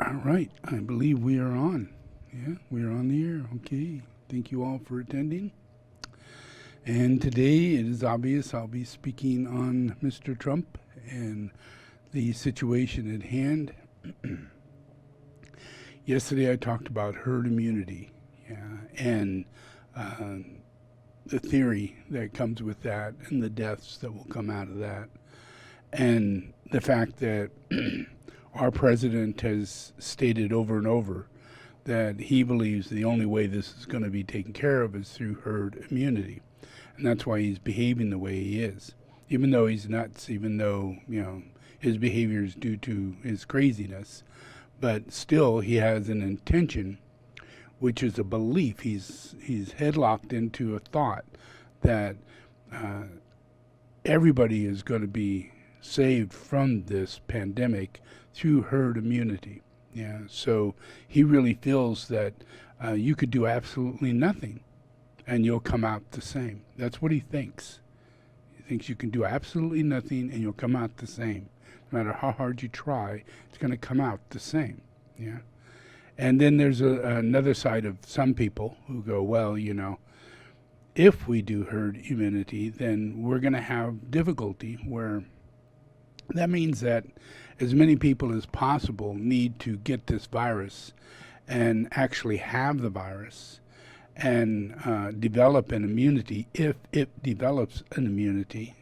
All right, I believe we are on. Yeah, we are on the air. Okay, thank you all for attending. And today it is obvious I'll be speaking on Mr. Trump and the situation at hand. Yesterday I talked about herd immunity, yeah, and uh, the theory that comes with that and the deaths that will come out of that. And the fact that our president has stated over and over that he believes the only way this is going to be taken care of is through herd immunity. And that's why he's behaving the way he is. Even though he's nuts, even though, his behavior is due to his craziness, but still he has an intention, which is a belief. He's headlocked into a thought that uh, everybody is going to be saved from this pandemic through herd immunity. Yeah, so he really feels that you could do absolutely nothing and you'll come out the same. That's what he thinks. He thinks you can do absolutely nothing and you'll come out the same. No matter how hard you try, it's going to come out the same. Yeah. And then there's another side of some people who go, well, if we do herd immunity, then we're going to have difficulty where that means that as many people as possible need to get this virus and actually have the virus and develop an immunity. If it develops an immunity,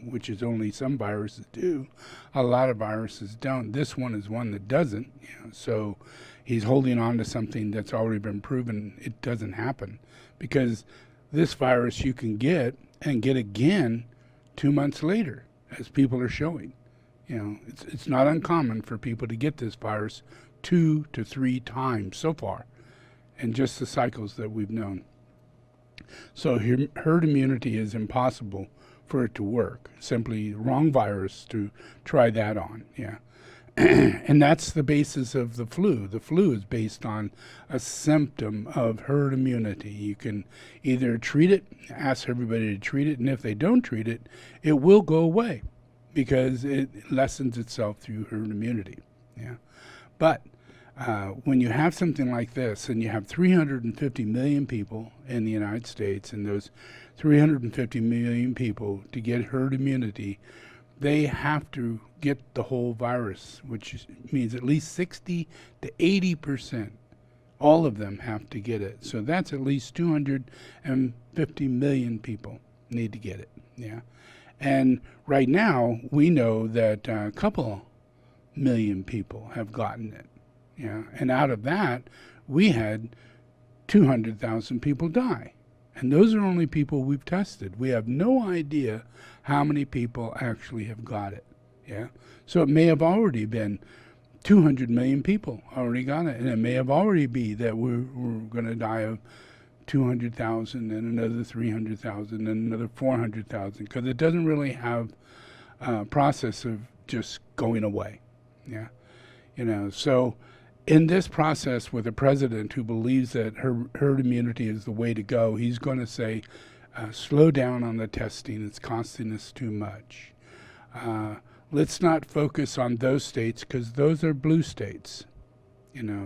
which is only some viruses do, a lot of viruses don't. This one is one that doesn't. So he's holding on to something that's already been proven it doesn't happen, because this virus you can get and get again 2 months later, as people are showing. It's not uncommon for people to get this virus 2 to 3 times so far, and just the cycles that we've known. So herd immunity is impossible for it to work. Simply wrong virus to try that on. Yeah. And that's the basis of the flu. The flu is based on a symptom of herd immunity. You can either treat it, ask everybody to treat it, and if they don't treat it, it will go away because it lessens itself through herd immunity. Yeah. But when you have something like this and you have 350 million people in the United States, and those 350 million people, to get herd immunity, they have to get the whole virus, which means at least 60 to 80%. All of them have to get it. So that's at least 250 million people need to get it. Yeah. And right now, we know that a couple million people have gotten it. Yeah. And out of that, we had 200,000 people die. And those are only people we've tested. We have no idea how many people actually have got it. Yeah. So it may have already been 200 million people already got it. And it may have already be that we're going to die of 200,000 and another 300,000 and another 400,000, because it doesn't really have a process of just going away. Yeah. So in this process with a president who believes that herd immunity is the way to go, he's going to say, slow down on the testing. It's costing us too much. Let's not focus on those states because those are blue states.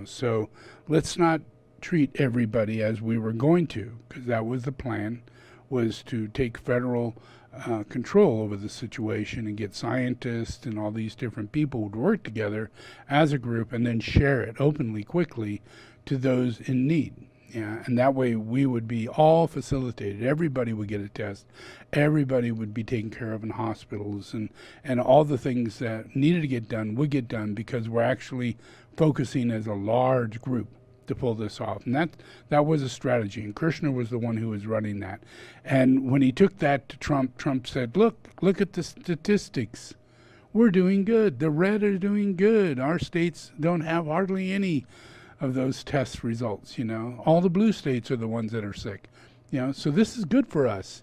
So let's not treat everybody as we were going to, because that was the plan, was to take federal control over the situation and get scientists and all these different people would work together as a group and then share it openly, quickly to those in need. Yeah, and that way we would be all facilitated. Everybody would get a test. Everybody would be taken care of in hospitals, and all the things that needed to get done would get done because we're actually focusing as a large group to pull this off. And that was a strategy, and Krishna was the one who was running that. And when he took that to Trump, Trump said, look at the statistics. We're doing good. The red are doing good. Our states don't have hardly any of those test results. All the blue states are the ones that are sick. So this is good for us.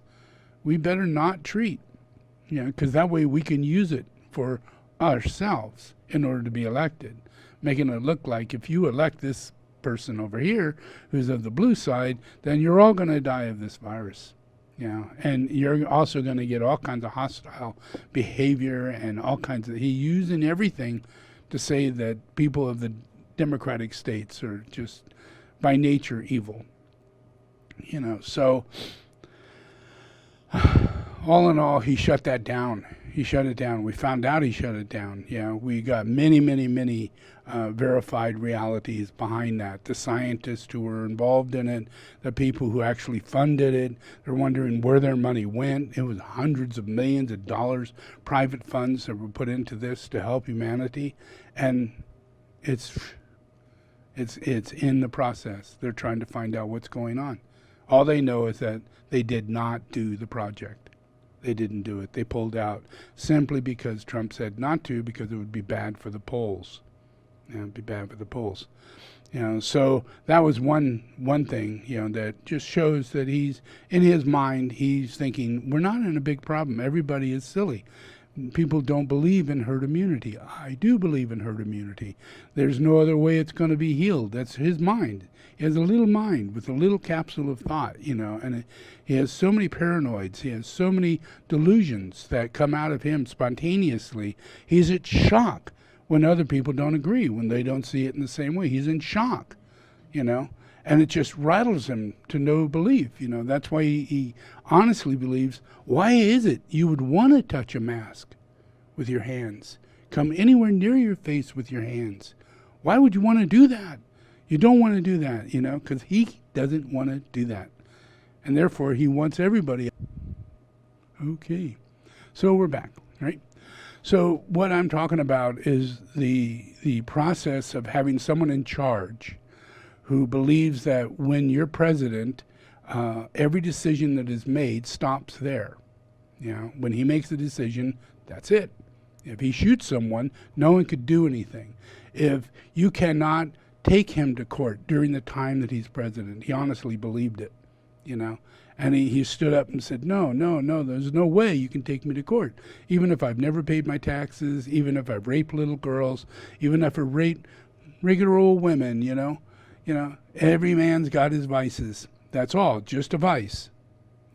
We better not treat, because that way we can use it for ourselves in order to be elected, making it look like if you elect this person over here who's of the blue side, then you're all going to die of this virus. And you're also going to get all kinds of hostile behavior and all kinds of, he using everything to say that people of the democratic states are just by nature evil. So all in all, he shut that down. He shut it down. We found out he shut it down. We got many, many, many verified realities behind that. The scientists who were involved in it, the people who actually funded it, they're wondering where their money went. It was hundreds of millions of dollars, private funds that were put into this to help humanity. And it's in the process. They're trying to find out what's going on. All they know is that they did not do the project. They didn't do it. They pulled out simply because Trump said not to, because it would be bad for the polls. It would be bad for the polls. So that was one thing, that just shows that he's, in his mind, he's thinking, we're not in a big problem. Everybody is silly. People don't believe in herd immunity. I do believe in herd immunity. There's no other way it's going to be healed. That's his mind. He has a little mind with a little capsule of thought, and he has so many paranoids. He has so many delusions that come out of him spontaneously. He's at shock when other people don't agree, when they don't see it in the same way. He's in shock, and it just rattles him to no belief. That's why he honestly believes, why is it you would want to touch a mask with your hands? Come anywhere near your face with your hands. Why would you want to do that? You don't want to do that, because he doesn't want to do that. And therefore, he wants everybody. Okay. So we're back, right? So what I'm talking about is the process of having someone in charge who believes that when you're president, every decision that is made stops there. When he makes a decision, that's it. If he shoots someone, no one could do anything. If you cannot take him to court during the time that he's president, he honestly believed it, and he stood up and said, no, there's no way you can take me to court. Even if I've never paid my taxes, even if I've raped little girls, even if I raped regular old women, every man's got his vices. That's all, just a vice.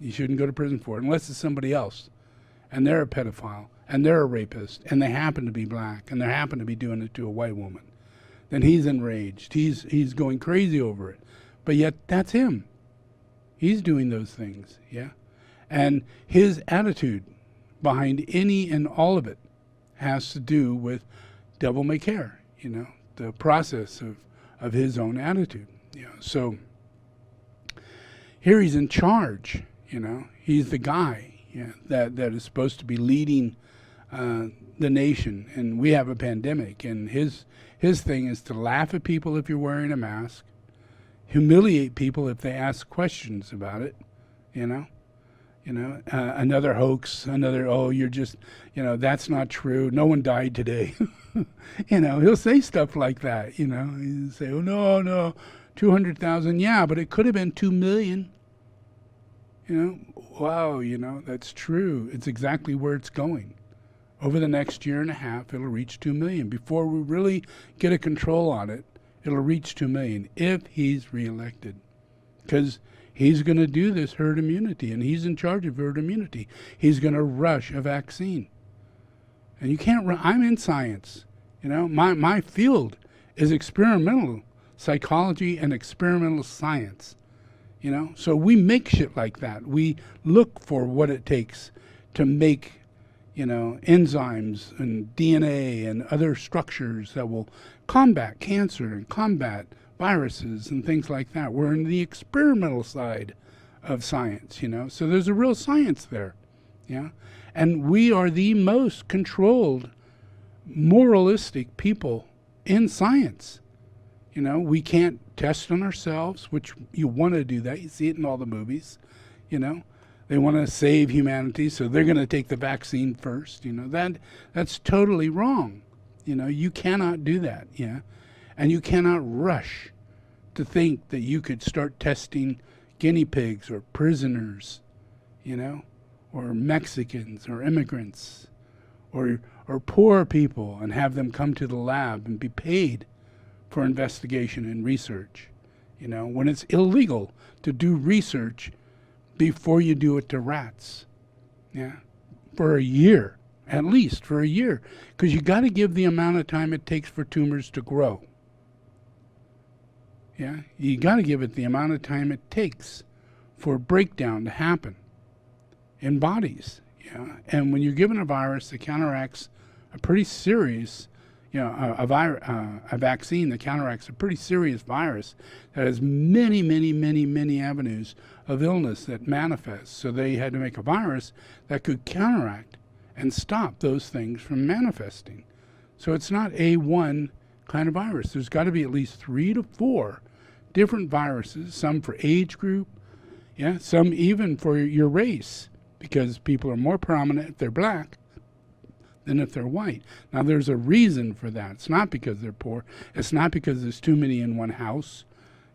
You shouldn't go to prison for it unless it's somebody else. And they're a pedophile, and they're a rapist, and they happen to be black, and they happen to be doing it to a white woman. Then he's enraged. He's going crazy over it. But yet that's him. He's doing those things, And his attitude behind any and all of it has to do with devil may care, the process of his own attitude. So here he's in charge, He's the guy that is supposed to be leading the nation, and we have a pandemic, and his thing is to laugh at people if you're wearing a mask, humiliate people if they ask questions about it, another hoax, you're just, that's not true, no one died today. He'll say stuff like that, he'll say, oh, no, 200,000, yeah, but it could have been 2 million. Wow, that's true. It's exactly where it's going. Over the next year and a half, it'll reach 2 million. Before we really get a control on it, it'll reach 2 million if he's reelected. Because he's going to do this herd immunity, and he's in charge of herd immunity. He's going to rush a vaccine. And you can't I'm in science. My field is experimental psychology and experimental science. So we make shit like that. We look for what it takes to make enzymes and DNA and other structures that will combat cancer and combat viruses and things like that. We're in the experimental side of science, So there's a real science there, And we are the most controlled, moralistic people in science. We can't test on ourselves, which you want to do that. You see it in all the movies, They want to save humanity, so they're going to take the vaccine first. That's totally wrong. You cannot do that, And you cannot rush to think that you could start testing guinea pigs or prisoners, or Mexicans or immigrants or poor people and have them come to the lab and be paid for investigation and research, when it's illegal to do research before you do it to rats, for a year, at least for a year, because you got to give the amount of time it takes for tumors to grow, Yeah, you got to give it the amount of time it takes for breakdown to happen in bodies. Yeah, and when you're given a virus that counteracts a pretty serious, a vaccine that counteracts a pretty serious virus that has many, many, many, many avenues of illness that manifest. So they had to make a virus that could counteract and stop those things from manifesting. So it's not a one kind of virus. There's got to be at least 3 to 4 different viruses, some for age group, yeah, some even for your race, because people are more prominent if they're black than if they're white. Now, there's a reason for that. It's not because they're poor. It's not because there's too many in one house.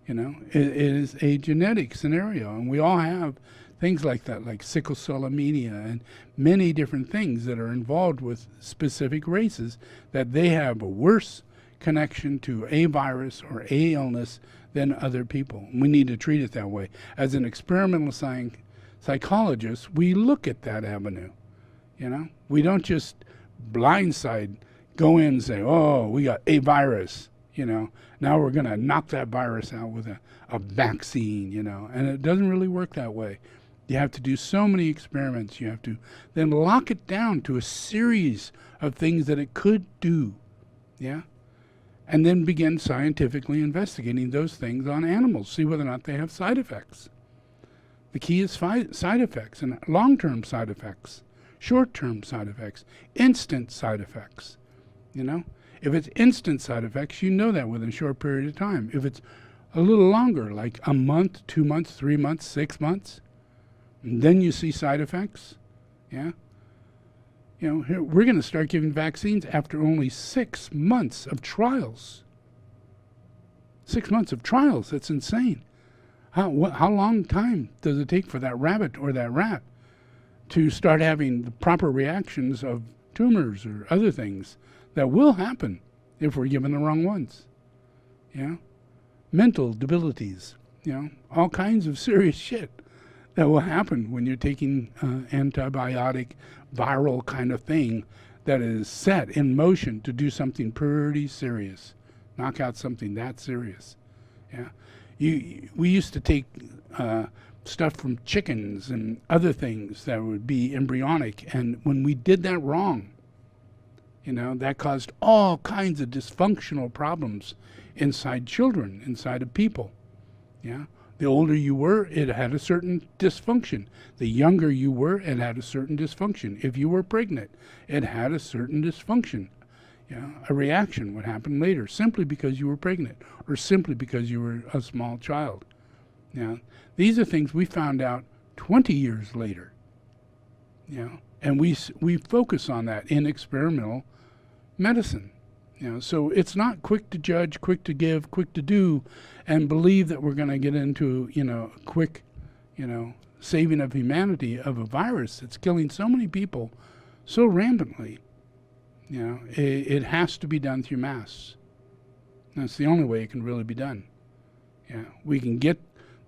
It is a genetic scenario, and we all have things like that, like sickle cell anemia and many different things that are involved with specific races, that they have a worse connection to a virus or a illness than other people. We need to treat it that way. As an experimental psychologist, we look at that avenue. We don't just blindside go in and say, oh, we got a virus, now we're going to knock that virus out with a vaccine, and it doesn't really work that way. You have to do so many experiments. You have to then lock it down to a series of things that it could do, yeah? And then begin scientifically investigating those things on animals, see whether or not they have side effects. The key is side effects, and long-term side effects, short-term side effects, instant side effects. If it's instant side effects, you know that within a short period of time. If it's a little longer, like a month, 2 months, 3 months, 6 months, and then you see side effects, yeah? Here, we're going to start giving vaccines after only 6 months of trials. 6 months of trials, that's insane. How long time does it take for that rabbit or that rat to start having the proper reactions of tumors or other things that will happen if we're given the wrong ones? Mental debilities, all kinds of serious shit that will happen when you're taking antibiotic, viral kind of thing that is set in motion to do something pretty serious, knock out something that serious. Yeah, we used to take stuff from chickens and other things that would be embryonic, and when we did that wrong, that caused all kinds of dysfunctional problems inside children, inside of people. Yeah. The older you were, it had a certain dysfunction. The younger you were, it had a certain dysfunction. If you were pregnant, it had a certain dysfunction. A reaction would happen later simply because you were pregnant or simply because you were a small child. These are things we found out 20 years later. And we focus on that in experimental medicine. So it's not quick to judge, quick to give, quick to do, and believe that we're going to get into, a quick, saving of humanity of a virus that's killing so many people so rampantly. It has to be done through mass. That's the only way it can really be done. We can get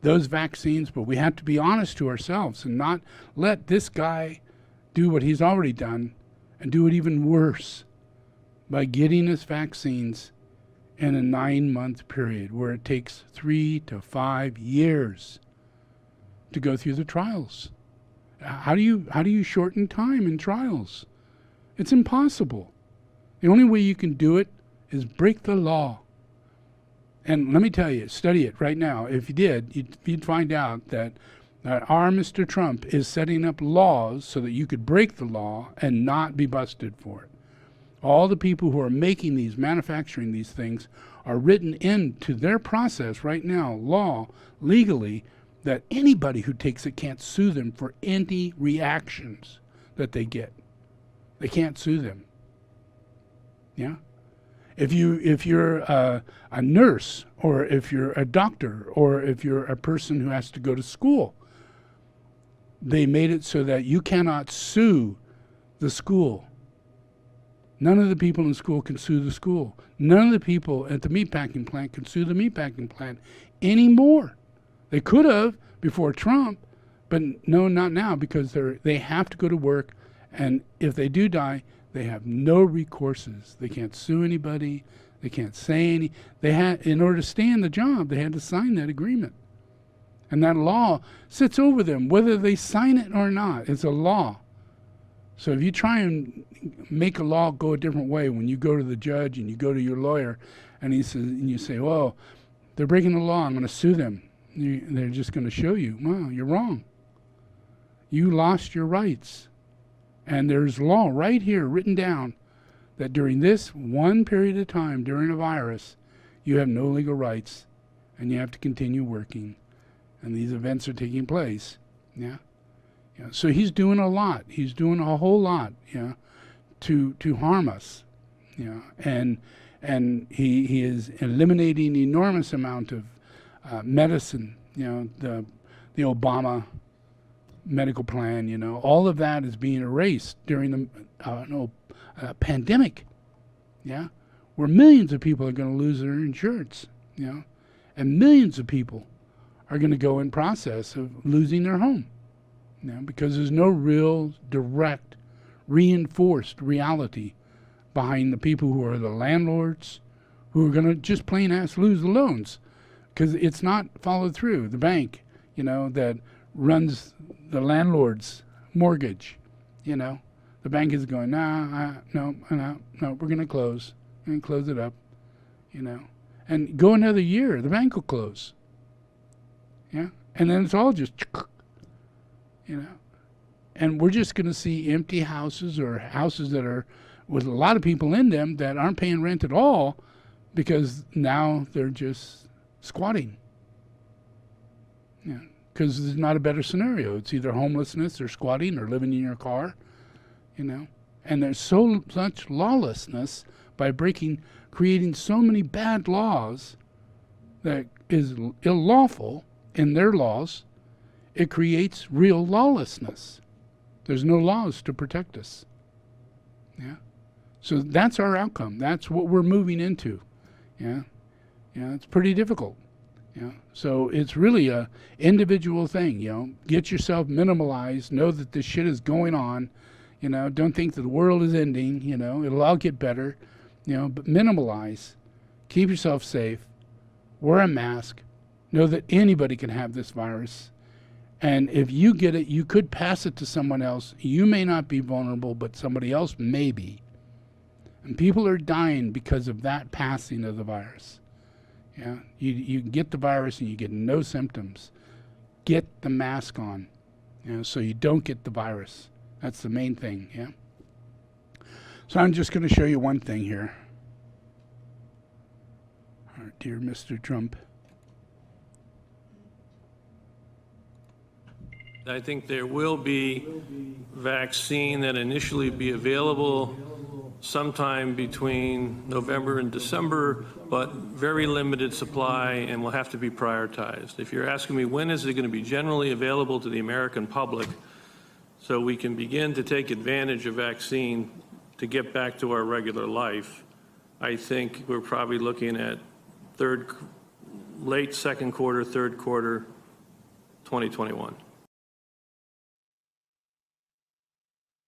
those vaccines, but we have to be honest to ourselves and not let this guy do what he's already done and do it even worse by getting us vaccines in a 9-month period where it takes 3 to 5 years to go through the trials. How do you shorten time in trials? It's impossible. The only way you can do it is break the law. And let me tell you, study it right now. If you did, you'd find out that our Mr. Trump is setting up laws so that you could break the law and not be busted for it. All the people who are making these, manufacturing these things, are written into their process right now, law, legally, that anybody who takes it can't sue them for any reactions that they get. They can't sue them. Yeah? If you're a nurse, or if you're a doctor, or if you're a person who has to go to school, they made it so that you cannot sue the school. None of the people in school can sue the school. None of the people at the meatpacking plant can sue the meatpacking plant anymore. They could have before Trump, but no, not now, because they have to go to work, and if they do die, they have no recourses. They can't sue anybody. They can't say any. They had, in order to stay in the job, they had to sign that agreement. And that law sits over them, whether they sign it or not. It's a law. So if you try and make a law go a different way, when you go to the judge and you go to your lawyer, and he says, and you say, "Well, they're breaking the law. I'm going to sue them." They're just going to show you, "Well, you're wrong. You lost your rights." And there's law right here written down that during this one period of time, during a virus, you have no legal rights, and you have to continue working. And these events are taking place. Yeah. So he's doing a lot. He's doing a whole lot, to harm us. And he is eliminating an enormous amount of medicine. The Obama medical plan. All of that is being erased during the pandemic. Yeah, where millions of people are going to lose their insurance. And millions of people are going to go in process of losing their home. Because there's no real direct, reinforced reality behind the people who are the landlords, who are going to just plain ass lose the loans, because it's not followed through. The bank, that runs the landlord's mortgage, the bank is going, no, we're going to close. We're going to close it up, and go another year, the bank will close. Yeah, and then it's all just, and we're just going to see empty houses, or houses that are with a lot of people in them that aren't paying rent at all, because now they're just squatting. Yeah, because there's not a better scenario. It's either homelessness or squatting or living in your car, And there's so much lawlessness by creating so many bad laws that is unlawful in their laws. It creates real lawlessness. There's no laws to protect us. Yeah. So that's our outcome. That's what we're moving into. Yeah. It's pretty difficult. Yeah. So it's really a individual thing, Get yourself minimalized. Know that this shit is going on. Don't think that the world is ending, It'll all get better, but minimalize. Keep yourself safe. Wear a mask. Know that anybody can have this virus. And if you get it, you could pass it to someone else. You may not be vulnerable, but somebody else may be. And people are dying because of that passing of the virus. Yeah, you get the virus and you get no symptoms. Get the mask on, so you don't get the virus. That's the main thing, yeah? So I'm just going to show you one thing here. Our dear Mr. Trump. I think there will be vaccine that initially be available sometime between November and December, but very limited supply and will have to be prioritized. If you're asking me when is it going to be generally available to the American public so we can begin to take advantage of vaccine to get back to our regular life, I think we're probably looking at late second quarter, third quarter, 2021.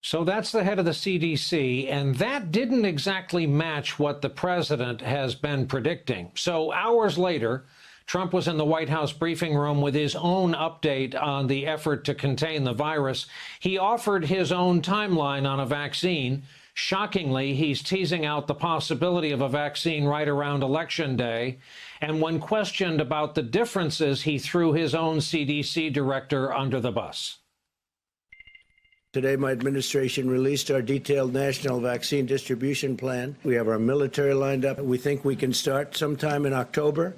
So that's the head of the CDC, and that didn't exactly match what the president has been predicting. So hours later, Trump was in the White House briefing room with his own update on the effort to contain the virus. He offered his own timeline on a vaccine. Shockingly, he's teasing out the possibility of a vaccine right around Election Day. And when questioned about the differences, he threw his own CDC director under the bus. Today, my administration released our detailed national vaccine distribution plan. We have our military lined up. We think we can start sometime in October.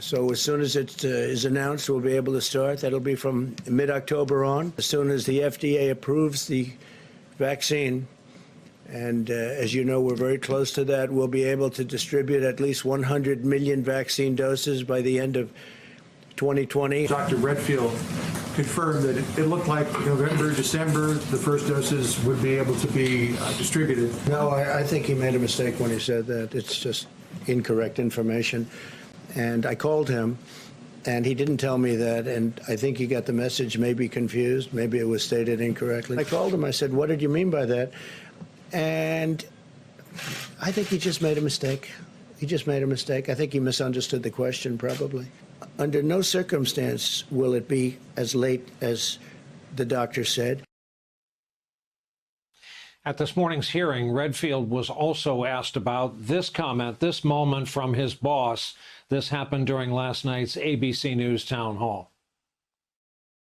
So as soon as it is announced, we'll be able to start. That'll be from mid-October on. As soon as the FDA approves the vaccine, and as you know, we're very close to that, we'll be able to distribute at least 100 million vaccine doses by the end of 2020. Dr. Redfield confirmed that it looked like November, December, the first doses would be able to be distributed. No, I think he made a mistake when he said that. It's just incorrect information. And I called him, and he didn't tell me that, and I think he got the message maybe confused. Maybe it was stated incorrectly. I called him. I said, what did you mean by that? And I think he just made a mistake. He just made a mistake. I think he misunderstood the question, probably. Under no circumstance will it be as late as the doctor said. At this morning's hearing, Redfield was also asked about this comment, this moment from his boss. This happened during last night's ABC News town hall.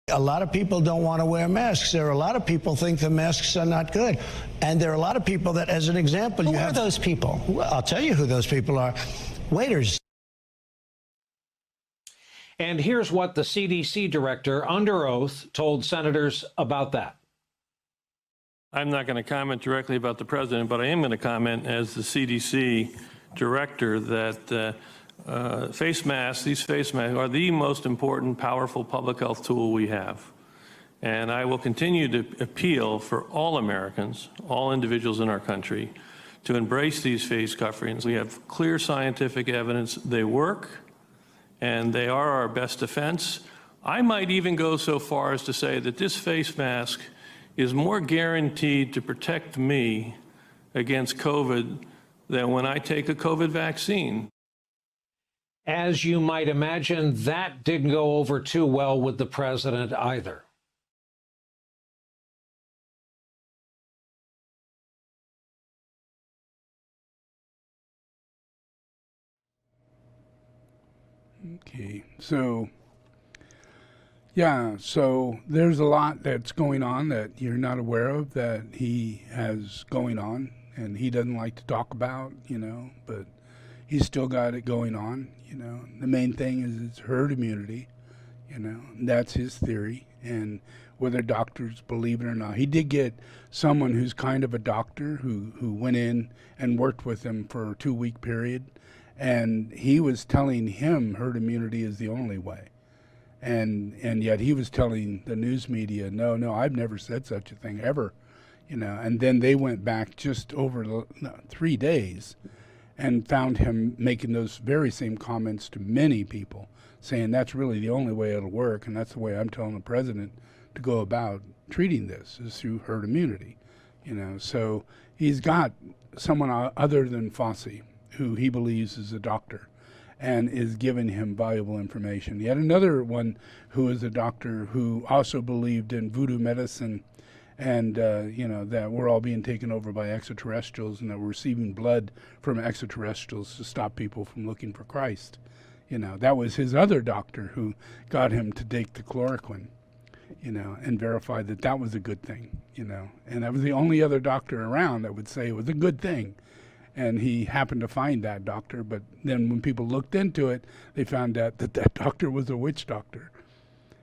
A lot of people don't want to wear masks. There are a lot of people think the masks are not good. And there are a lot of people that, as an example, Who are those people? Well, I'll tell you who those people are. Waiters. And here's what the CDC director, under oath, told senators about that. I'm not going to comment directly about the president, but I am going to comment as the CDC director that face masks, these face masks are the most important, powerful public health tool we have. And I will continue to appeal for all Americans, all individuals in our country, to embrace these face coverings. We have clear scientific evidence they work, and they are our best defense. I might even go so far as to say that this face mask is more guaranteed to protect me against COVID than when I take a COVID vaccine. As you might imagine, that didn't go over too well with the president either. Okay, so yeah, so there's a lot that's going on that you're not aware of that he has going on, and he doesn't like to talk about, but he's still got it going on, The main thing is it's herd immunity, and that's his theory, and whether doctors believe it or not. He did get someone who's kind of a doctor who went in and worked with him for a 2-week period, and he was telling him herd immunity is the only way. And yet he was telling the news media, no, I've never said such a thing ever, and then they went back just over 3 days and found him making those very same comments to many people, saying that's really the only way it'll work, and that's the way I'm telling the president to go about treating this, is through herd immunity, So he's got someone other than Fauci, who he believes is a doctor, and is giving him valuable information. Yet another one who is a doctor who also believed in voodoo medicine, and that we're all being taken over by extraterrestrials, and that we're receiving blood from extraterrestrials to stop people from looking for Christ. That was his other doctor who got him to take the chloroquine, and verified that that was a good thing, and that was the only other doctor around that would say it was a good thing. And he happened to find that doctor, but then when people looked into it, they found out that doctor was a witch doctor,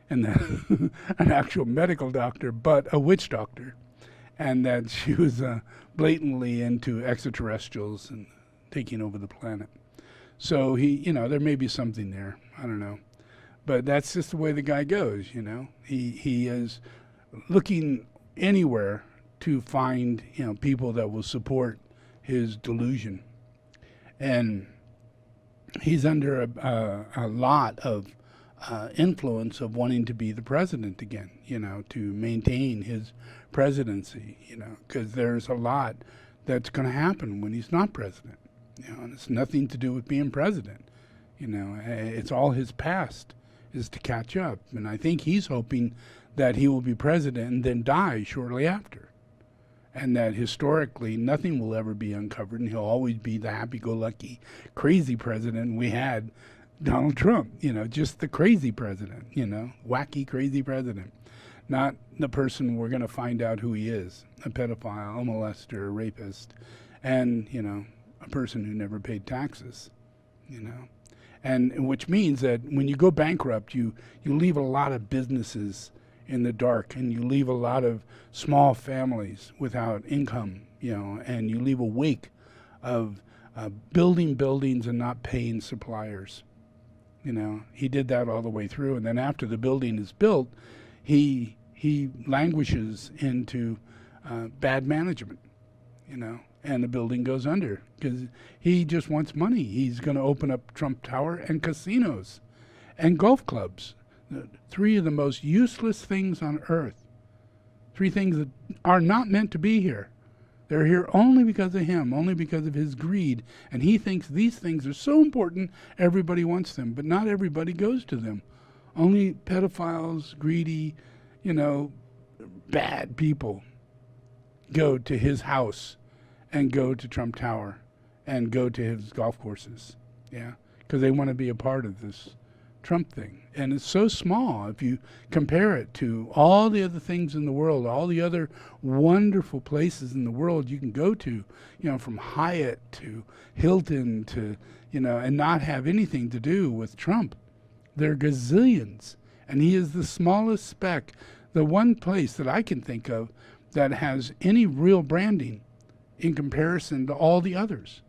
and an actual medical doctor, but a witch doctor, and that she was blatantly into extraterrestrials and taking over the planet. So he, there may be something there. I don't know, but that's just the way the guy goes. He is looking anywhere to find people that will support his delusion, and he's under a lot of influence of wanting to be the president again, to maintain his presidency, because there's a lot that's going to happen when he's not president, and it's nothing to do with being president, it's all his past is to catch up, and I think he's hoping that he will be president and then die shortly after. And that historically nothing will ever be uncovered, and he'll always be the happy-go-lucky, crazy president. We had Donald Trump, just the crazy president, wacky, crazy president, not the person we're going to find out who he is, a pedophile, a molester, a rapist, and, a person who never paid taxes, and which means that when you go bankrupt, you leave a lot of businesses in the dark, and you leave a lot of small families without income, and you leave a wake of building buildings and not paying suppliers. He did that all the way through, and then after the building is built, he languishes into bad management, and the building goes under because he just wants money. He's going to open up Trump Tower and casinos and golf clubs. 3 of the most useless things on earth. 3 things that are not meant to be here. They're here only because of him, only because of his greed. And he thinks these things are so important, everybody wants them. But not everybody goes to them. Only pedophiles, greedy, bad people go to his house and go to Trump Tower and go to his golf courses. Yeah, because they want to be a part of this Trump thing. And it's so small if you compare it to all the other things in the world, all the other wonderful places in the world you can go to, from Hyatt to Hilton to, and not have anything to do with Trump. There are gazillions. And he is the smallest speck, the one place that I can think of that has any real branding in comparison to all the others.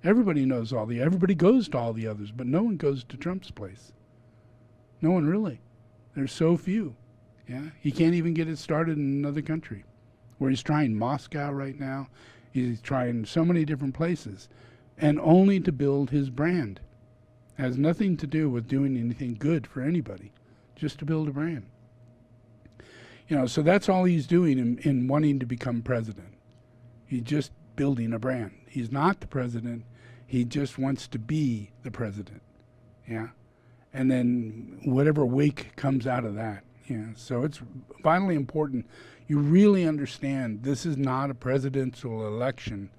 Everybody knows everybody goes to all the others, but no one goes to Trump's place. No one really. There's so few. Yeah, he can't even get it started in another country. Where he's trying Moscow right now. He's trying so many different places, and only to build his brand. It has nothing to do with doing anything good for anybody, just to build a brand. So that's all he's doing in wanting to become president. He's just building a brand. He's not the president. He just wants to be the president. Yeah. And then whatever wake comes out of that. Yeah. So it's vitally important you really understand this is not a presidential election.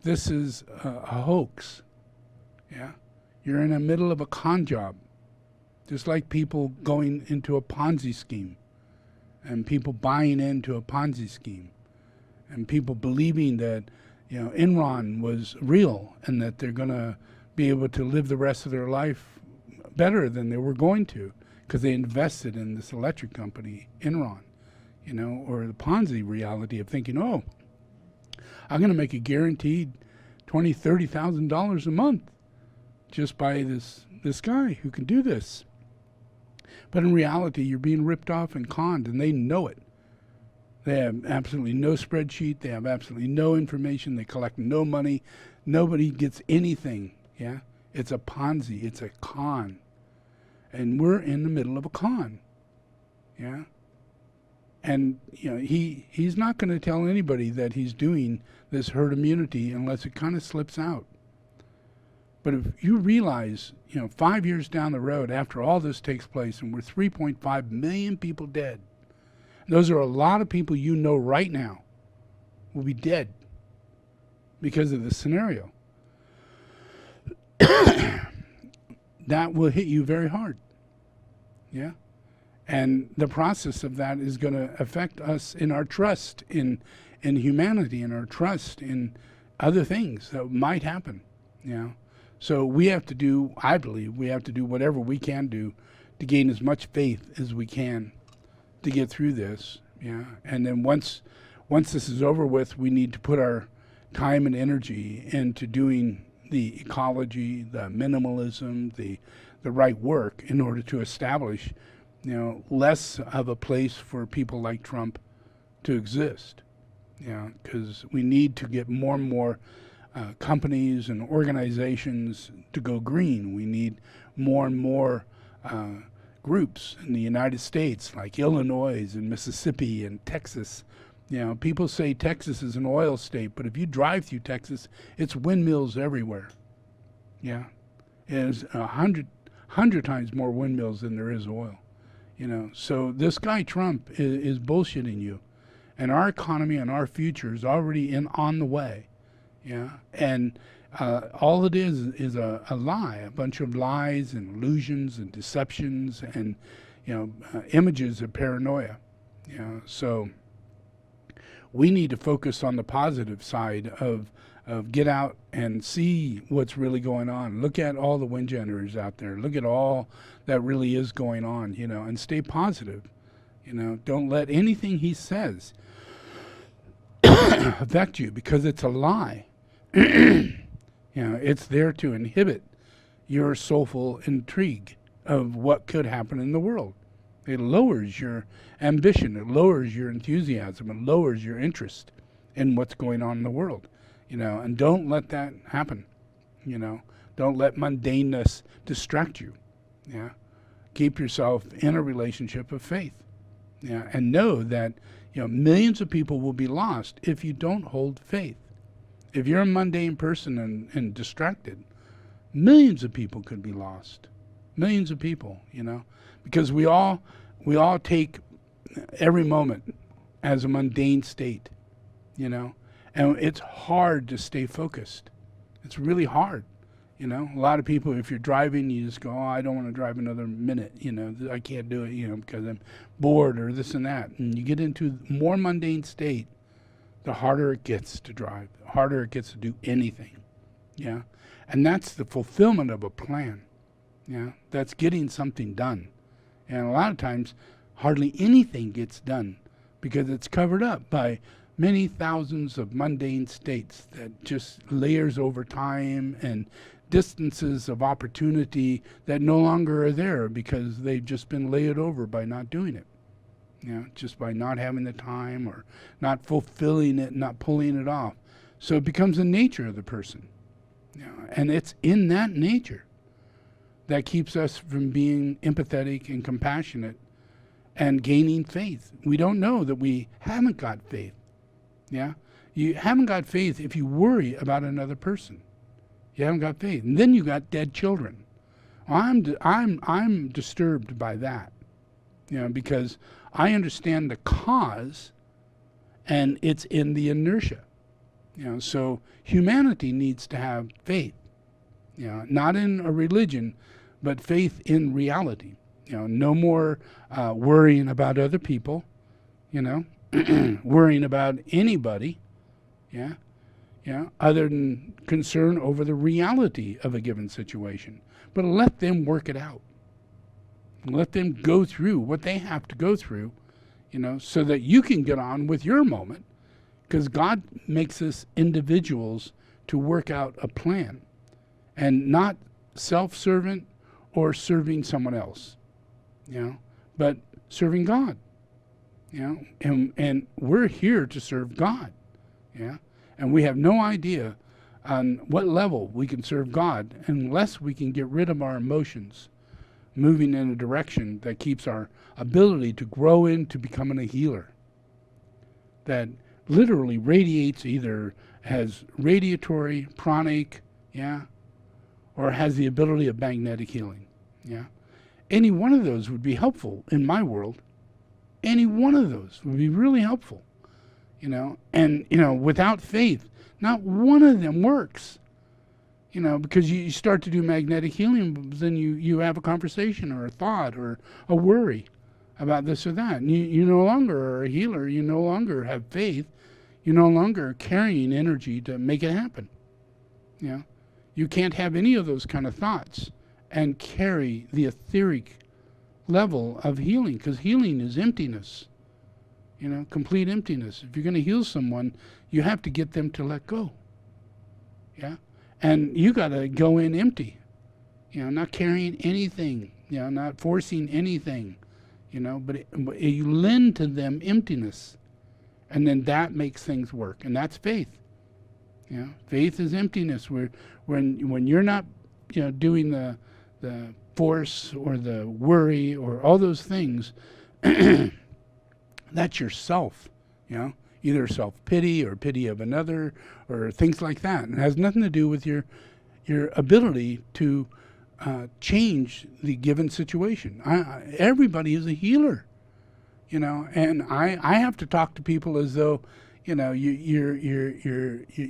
This is a hoax. Yeah. You're in the middle of a con job. Just like people going into a Ponzi scheme and people buying into a Ponzi scheme and people believing that, Enron was real and that they're going to be able to live the rest of their life better than they were going to because they invested in this electric company, Enron, or the Ponzi reality of thinking, oh, I'm going to make a guaranteed $20,000, $30,000 a month just by this guy who can do this. But in reality, you're being ripped off and conned, and they know it. They have absolutely no spreadsheet. They have absolutely no information. They collect no money. Nobody gets anything. Yeah, it's a Ponzi. It's a con. And we're in the middle of a con. Yeah. And, he's not going to tell anybody that he's doing this herd immunity unless it kind of slips out. But if you realize, 5 years down the road after all this takes place and we're 3.5 million people dead, those are a lot of people right now will be dead because of this scenario. That will hit you very hard. Yeah. And the process of that is going to affect us in our trust in humanity and our trust in other things that might happen. So we have to do, I believe, whatever we can do to gain as much faith as we can to get through this. Yeah. And then once this is over with, we need to put our time and energy into doing the ecology, the minimalism, the right work in order to establish, less of a place for people like Trump to exist. Because we need to get more and more companies and organizations to go green. We need more and more groups in the United States, like Illinois and Mississippi and Texas. People say Texas is an oil state, but if you drive through Texas, it's windmills everywhere. Yeah, there's 100 times more windmills than there is oil. So this guy Trump is bullshitting you, and our economy and our future is already on the way. Yeah, and all it is a lie, a bunch of lies and illusions and deceptions and images of paranoia. So we need to focus on the positive side of get out and see what's really going on. Look at all the wind generators out there. Look at all that really is going on, and stay positive. Don't let anything he says affect you because it's a lie. It's there to inhibit your soulful intrigue of what could happen in the world. It lowers your ambition. It lowers your enthusiasm. It lowers your interest in what's going on in the world. And don't let that happen. Don't let mundaneness distract you. Yeah. Keep yourself in a relationship of faith. Yeah. And know that, Millions of people will be lost if you don't hold faith. If you're a mundane person and distracted, millions of people could be lost. Millions of people, because we all take every moment as a mundane state, and it's hard to stay focused. It's really hard. A lot of people, if you're driving, you just go, oh, I don't want to drive another minute. I can't do it, because I'm bored or this and that. And you get into a more mundane state, the harder it gets to drive, the harder it gets to do anything. Yeah. And that's the fulfillment of a plan. Yeah. That's getting something done. And a lot of times, hardly anything gets done because it's covered up by many thousands of mundane states that just layers over time and distances of opportunity that no longer are there because they've just been layered over by not doing it. Just by not having the time or not fulfilling it, not pulling it off. So it becomes the nature of the person. And it's in that nature that keeps us from being empathetic and compassionate and gaining faith. We don't know that we haven't got faith. Yeah? You haven't got faith if you worry about another person. You haven't got faith. And then you got dead children. I'm disturbed by that. Because I understand the cause and it's in the inertia. So humanity needs to have faith. Not in a religion, but faith in reality. No more worrying about other people, worrying about anybody, other than concern over the reality of a given situation. But let them work it out. Let them go through what they have to go through, so that you can get on with your moment, because God makes us individuals to work out a plan and not self-servant or serving someone else, but serving God, and we're here to serve God, and we have no idea on what level we can serve God unless we can get rid of our emotions, moving in a direction that keeps our ability to grow into becoming a healer that literally radiates, either has radiatory, pranic, or has the ability of magnetic healing. Any one of those would be helpful in my world. Any one of those would be really helpful, and without faith, not one of them works. Because you start to do magnetic healing, then you have a conversation or a thought or a worry about this or that. And you no longer are a healer. You no longer have faith. You no longer are carrying energy to make it happen. You can't have any of those kind of thoughts and carry the etheric level of healing, because healing is emptiness. Complete emptiness. If you're going to heal someone, you have to get them to let go. And you got to go in empty, not carrying anything, not forcing anything, but you lend to them emptiness. And then that makes things work. And that's faith. Faith is emptiness. When you're not, doing the force or the worry or all those things, that's yourself, either self-pity or pity of another or things like that. And it has nothing to do with your ability to change the given situation. Everybody is a healer, and I have to talk to people as though, you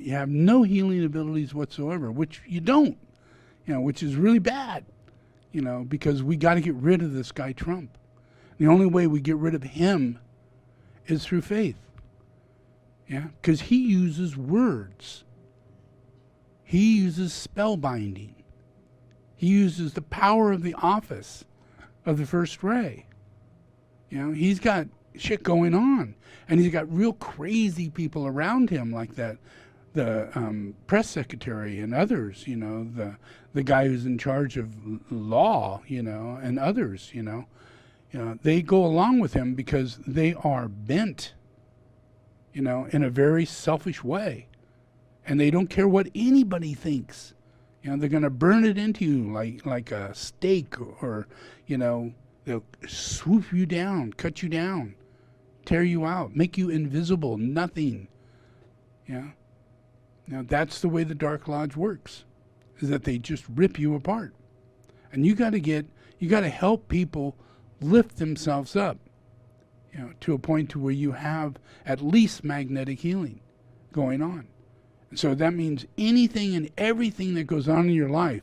have no healing abilities whatsoever, which you don't, which is really bad, because we got to get rid of this guy Trump. The only way we get rid of him is through faith. Because he uses words. He uses spellbinding. He uses the power of the office of the first ray. He's got shit going on. And he's got real crazy people around him like that. The press secretary and others, the guy who's in charge of law, and others, they go along with him because they are bent, in a very selfish way. And they don't care what anybody thinks. They're going to burn it into you like a steak, or, they'll swoop you down, cut you down, tear you out, make you invisible, nothing. Yeah. Now that's the way the Dark Lodge works, is that they just rip you apart. And you got to help people lift themselves up, to a point to where you have at least magnetic healing going on. And so that means anything and everything that goes on in your life,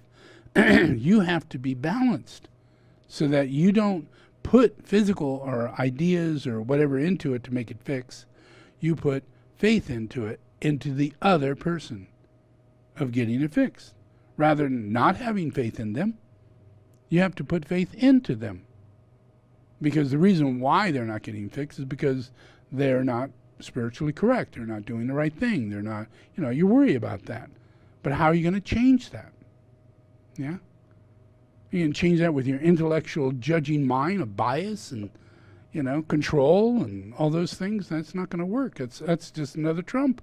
you have to be balanced so that you don't put physical or ideas or whatever into it to make it fix. You put faith into it, into the other person of getting it fixed. Rather than not having faith in them, you have to put faith into them. Because the reason why they're not getting fixed is because they're not spiritually correct. They're not doing the right thing. They're not, you worry about that. But how are you going to change that? Yeah? You can change that with your intellectual judging mind of bias and, control and all those things. That's not going to work. That's just another Trump.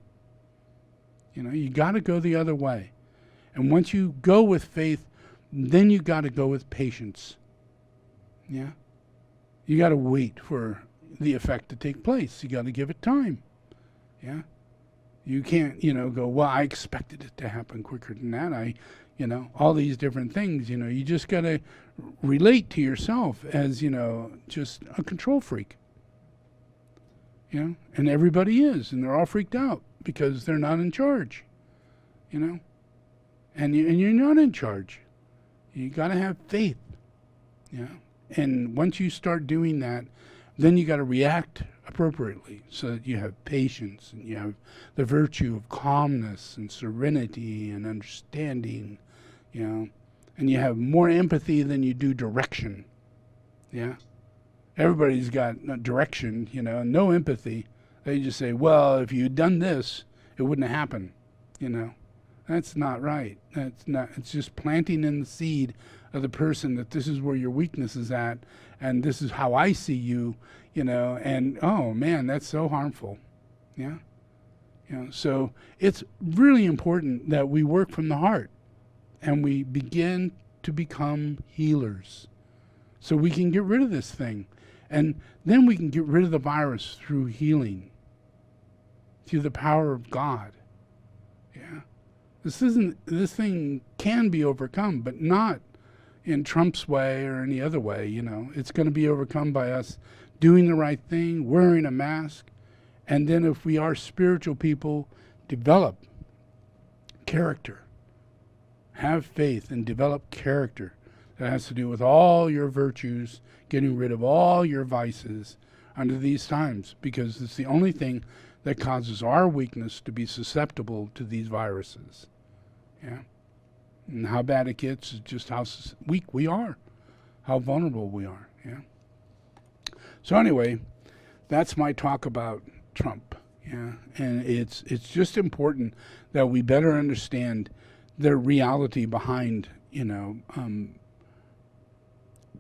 You got to go the other way. And once you go with faith, then you got to go with patience. Yeah? You got to wait for the effect to take place. You got to give it time. Yeah? You can't, go, well, I expected it to happen quicker than that. All these different things, you just got to relate to yourself as, just a control freak. And everybody is, and they're all freaked out because they're not in charge, and you're not in charge. You got to have faith. Yeah. And once you start doing that, then you got to react appropriately so that you have patience and you have the virtue of calmness and serenity and understanding, and you have more empathy than you do direction. Yeah. Everybody's got direction, no empathy. They just say, well, if you'd done this, it wouldn't have happened, That's not right. It's just planting in the seed of the person that this is where your weakness is at, and this is how I see you, and oh man, that's so harmful. Yeah. So it's really important that we work from the heart and we begin to become healers so we can get rid of this thing. And then we can get rid of the virus through healing, through the power of God. Yeah. This thing can be overcome, but not in Trump's way or any other way, It's going to be overcome by us doing the right thing, wearing a mask, and then if we are spiritual people, develop character. Have faith and develop character. That has to do with all your virtues, getting rid of all your vices under these times, because it's the only thing that causes our weakness to be susceptible to these viruses. Yeah. And how bad it gets is just how weak we are, how vulnerable we are. Yeah. So anyway, that's my talk about Trump. Yeah. And it's just important that we better understand the reality behind,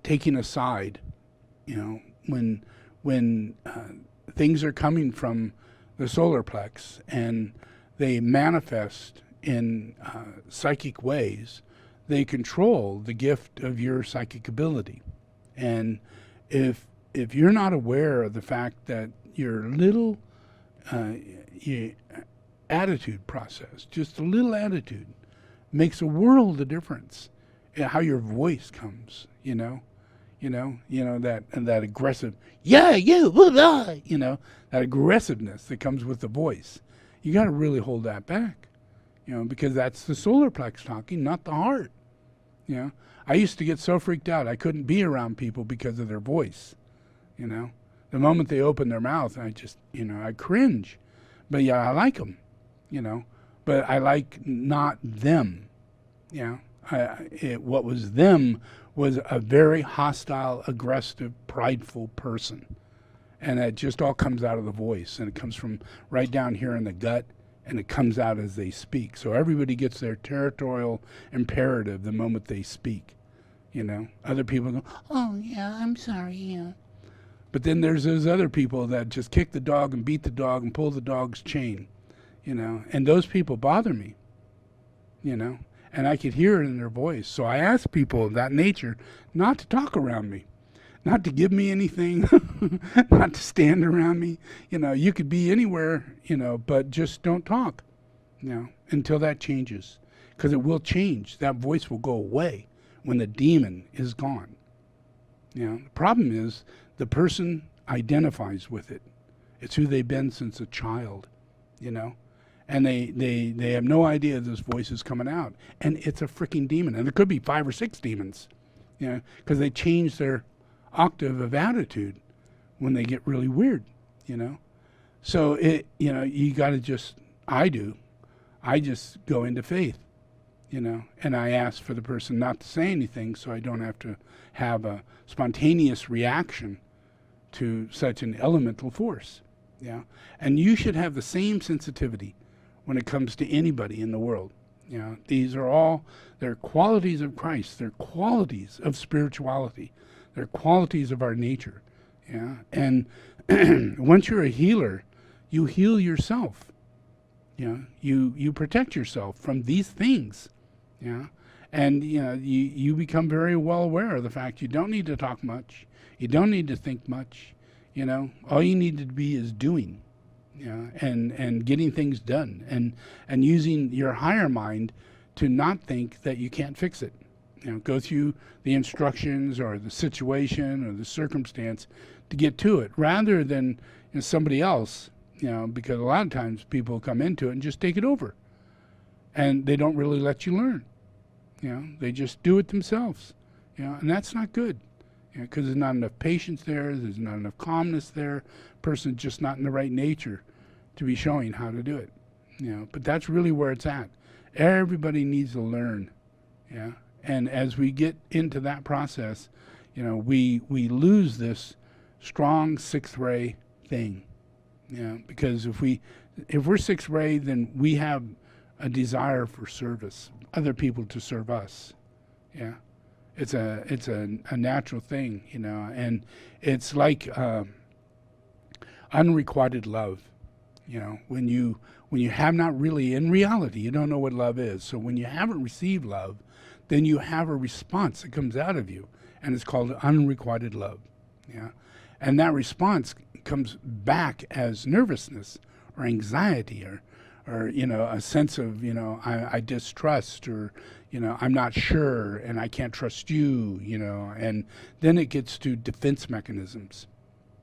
taking a side, when things are coming from the solar plex and they manifest in psychic ways, they control the gift of your psychic ability. And if you're not aware of the fact that your little attitude process, just a little attitude, makes a world of difference in how your voice comes, that aggressive, that aggressiveness that comes with the voice. You got to really hold that back. Because that's the solar plex talking, not the heart. I used to get so freaked out I couldn't be around people because of their voice. The moment they open their mouth, I just, I cringe. But yeah, I like them, but I like not them. What was them was a very hostile, aggressive, prideful person. And it just all comes out of the voice, and it comes from right down here in the gut, and it comes out as they speak. So everybody gets their territorial imperative the moment they speak. Other people go, oh yeah, I'm sorry, yeah. But then there's those other people that just kick the dog and beat the dog and pull the dog's chain, and those people bother me, and I could hear it in their voice. So I ask people of that nature not to talk around me. not to give me anything, not to stand around me. You could be anywhere, but just don't talk, until that changes. Because it will change. That voice will go away when the demon is gone. The problem is the person identifies with it. It's who they've been since a child, and they have no idea this voice is coming out. And it's a freaking demon. And there could be 5 or 6 demons, because they change their octave of attitude when they get really weird, So you got to just, I just go into faith, and I ask for the person not to say anything so I don't have to have a spontaneous reaction to such an elemental force. And you should have the same sensitivity when it comes to anybody in the world. These are all, they're qualities of Christ. They're qualities of spirituality. They're qualities of our nature. And once you're a healer, you heal yourself. You protect yourself from these things. And you become very well aware of the fact you don't need to talk much. You don't need to think much. All you need to be is doing, and getting things done, and using your higher mind to not think that you can't fix it. Go through the instructions or the situation or the circumstance to get to it, rather than somebody else. Because a lot of times people come into it and just take it over, and they don't really let you learn. They just do it themselves. And that's not good. Because there's not enough patience there's not enough calmness there. Person's just not in the right nature to be showing how to do it. But that's really where it's at. Everybody needs to learn. And as we get into that process, we lose this strong 6th ray thing. Because if we're 6th ray, then we have a desire for service, other people to serve us. It's a natural thing, and it's like unrequited love. When you have not really, in reality, you don't know what love is. So when you haven't received love, then you have a response that comes out of you, and it's called unrequited love. And that response comes back as nervousness or anxiety or a sense of, I distrust, or, I'm not sure and I can't trust you, and then it gets to defense mechanisms,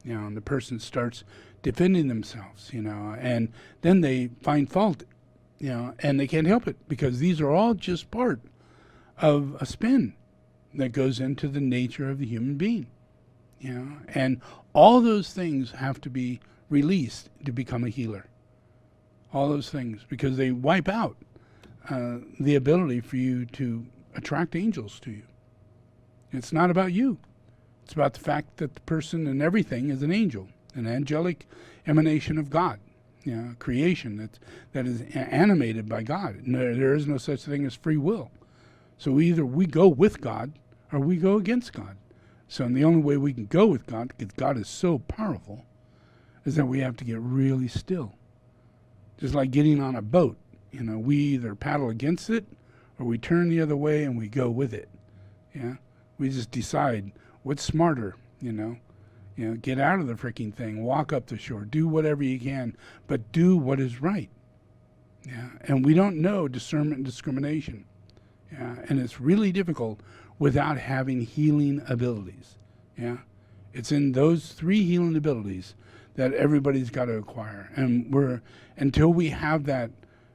and the person starts defending themselves, and then they find fault, and they can't help it because these are all just part of a spin that goes into the nature of the human being, and all those things have to be released to become a healer. All those things, because they wipe out the ability for you to attract angels to you. It's not about you. It's about the fact that the person and everything is an angel, an angelic emanation of God, creation that is animated by God. There is no such thing as free will. So either we go with God or we go against God. So the only way we can go with God, because God is so powerful, is that we have to get really still. Just like getting on a boat, we either paddle against it or we turn the other way and we go with it. We just decide what's smarter, get out of the freaking thing, walk up the shore, do whatever you can, but do what is right. And we don't know discernment and discrimination. And it's really difficult without having healing abilities. It's in those 3 healing abilities that everybody's got to acquire. And until we have that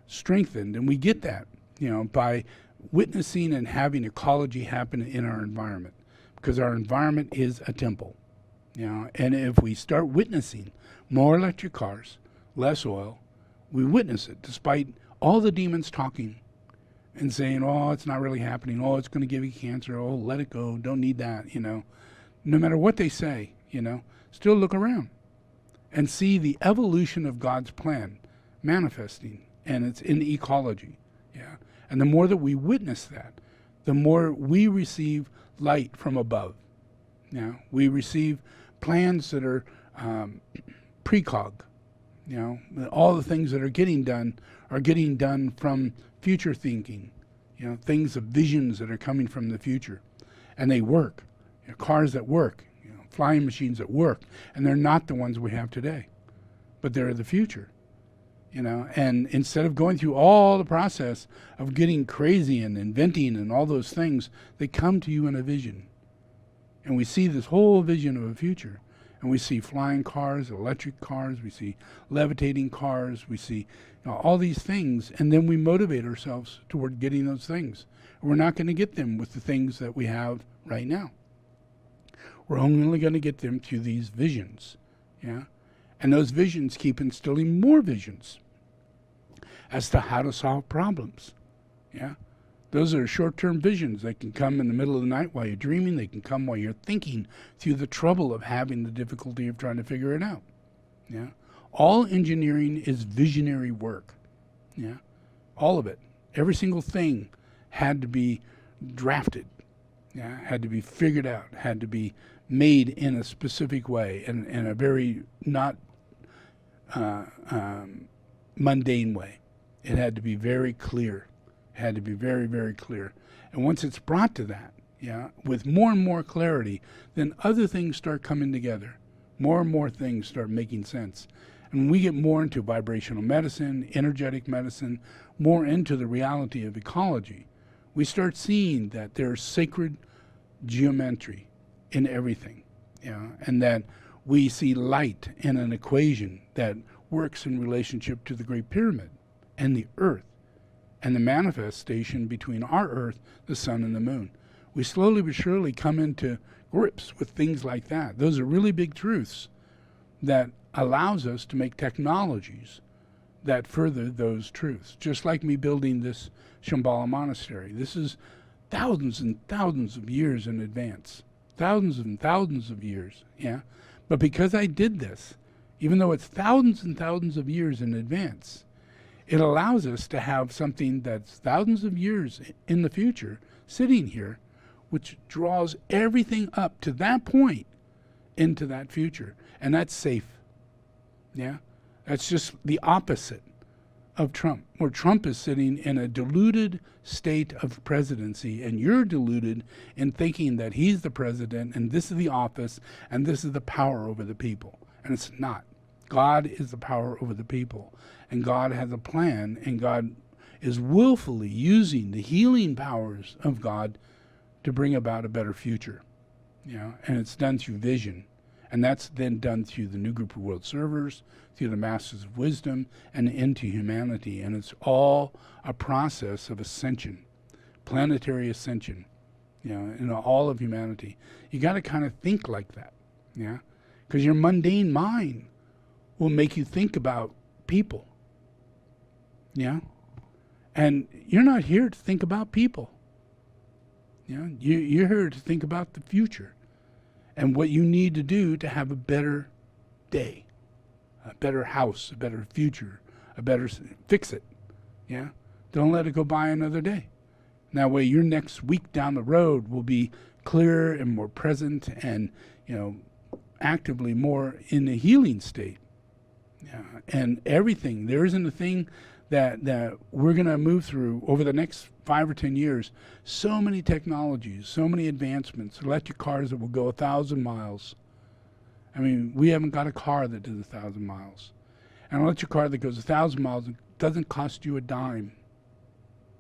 strengthened, and we get that, by witnessing and having ecology happen in our environment, because our environment is a temple. And if we start witnessing more electric cars, less oil, we witness it despite all the demons talking and saying, oh, it's not really happening. Oh, it's going to give you cancer. Oh, let it go. Don't need that, No matter what they say, still look around and see the evolution of God's plan manifesting, and it's in ecology. And the more that we witness that, the more we receive light from above. We receive plans that are precog. All the things that are getting done from future thinking, things of visions that are coming from the future, and they work. Cars that work, flying machines that work, and they're not the ones we have today, but they're the future. And instead of going through all the process of getting crazy and inventing and all those things, they come to you in a vision. And we see this whole vision of a future. And we see flying cars, electric cars, we see levitating cars, we see all these things, and then we motivate ourselves toward getting those things. And we're not going to get them with the things that we have right now. We're only going to get them through these visions. And those visions keep instilling more visions as to how to solve problems. Those are short-term visions. They can come in the middle of the night while you're dreaming. They can come while you're thinking through the trouble of having the difficulty of trying to figure it out. All engineering is visionary work. All of it. Every single thing had to be drafted. Had to be figured out. Had to be made in a specific way, in a very not mundane way. It had to be very clear. It had to be very, very clear. And once it's brought to that, with more and more clarity, then other things start coming together. More and more things start making sense. And when we get more into vibrational medicine, energetic medicine, more into the reality of ecology, we start seeing that there's sacred geometry in everything, and that we see light in an equation that works in relationship to the Great Pyramid and the Earth and the manifestation between our Earth, the Sun, and the Moon. We slowly but surely come into grips with things like that. Those are really big truths that allows us to make technologies that further those truths. Just like me building this Shambhala Monastery. This is thousands and thousands of years in advance. Thousands and thousands of years, But because I did this, even though it's thousands and thousands of years in advance, it allows us to have something that's thousands of years in the future sitting here, which draws everything up to that point into that future. And that's safe. That's just the opposite of Trump, where Trump is sitting in a deluded state of presidency, and you're deluded in thinking that he's the president and this is the office and this is the power over the people. And it's not. God is the power over the people, and God has a plan, and God is willfully using the healing powers of God to bring about a better future. And it's done through vision. And that's then done through the new group of world servers, through the masters of wisdom, and into humanity. And it's all a process of ascension, planetary ascension, in all of humanity. You got to kind of think like that, because your mundane mind will make you think about people, and you're not here to think about people. You're here to think about the future and what you need to do to have a better day, a better house, a better future, fix it. Don't let it go by another day. That way your next week down the road will be clearer and more present and, actively more in the healing state. And everything, there isn't a thing that we're going to move through over the next 5 or 10 years. So many technologies, so many advancements, electric cars that will go 1,000 miles. I mean, we haven't got a car that does 1,000 miles. An electric car that goes 1,000 miles doesn't cost you a dime,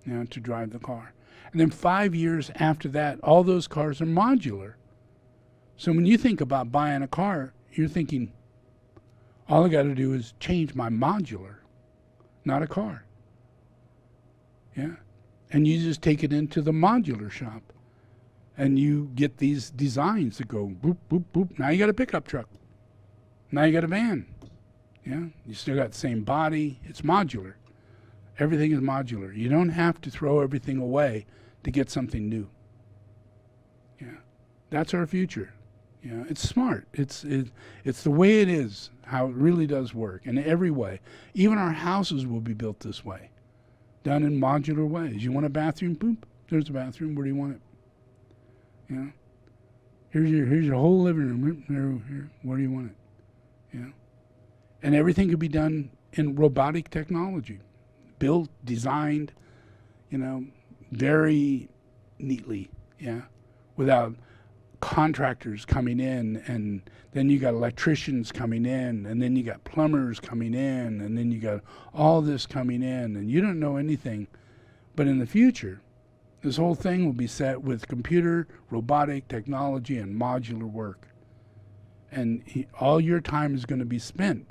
to drive the car. And then 5 years after that, all those cars are modular. So when you think about buying a car, you're thinking, all I got to do is change my modular, not a car. And you just take it into the modular shop, and you get these designs that go boop, boop, boop. Now you got a pickup truck. Now you got a van. You still got the same body. It's modular. Everything is modular. You don't have to throw everything away to get something new. That's our future. It's smart. It's the way it is, how it really does work in every way. Even our houses will be built this way, done in modular ways. You want a bathroom? Boop, there's a bathroom. Where do you want it? Here's your whole living room. Here, where do you want it? And everything could be done in robotic technology, built, designed, very neatly. Without contractors coming in, and then you got electricians coming in, and then you got plumbers coming in, and then you got all this coming in, and you don't know anything. But in the future, this whole thing will be set with computer, robotic technology, and modular work. And all your time is going to be spent,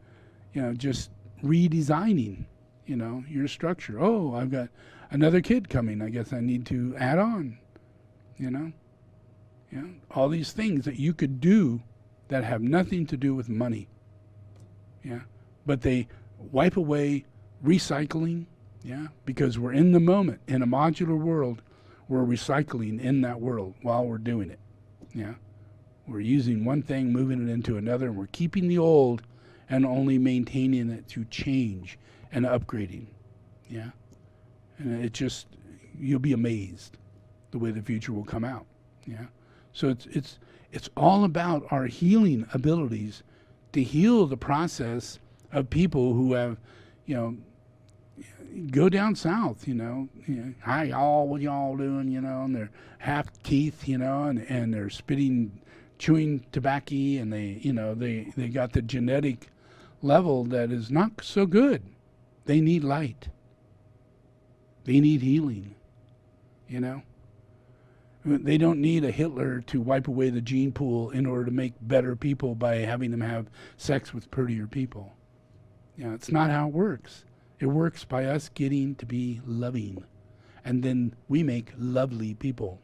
just redesigning, your structure. Oh, I've got another kid coming. I guess I need to add on, all these things that you could do that have nothing to do with money. But they wipe away recycling, because we're in the moment. In a modular world, we're recycling in that world while we're doing it. We're using one thing, moving it into another, and we're keeping the old and only maintaining it through change and upgrading. And it just, you'll be amazed the way the future will come out. So it's all about our healing abilities to heal the process of people who have, go down south, hi y'all, what y'all doing, and they're half teeth, and they're chewing tobacco, and they got the genetic level that is not so good. They need light. They need healing, They don't need a Hitler to wipe away the gene pool in order to make better people by having them have sex with prettier people. It's not how it works. It works by us getting to be loving. And then we make lovely people.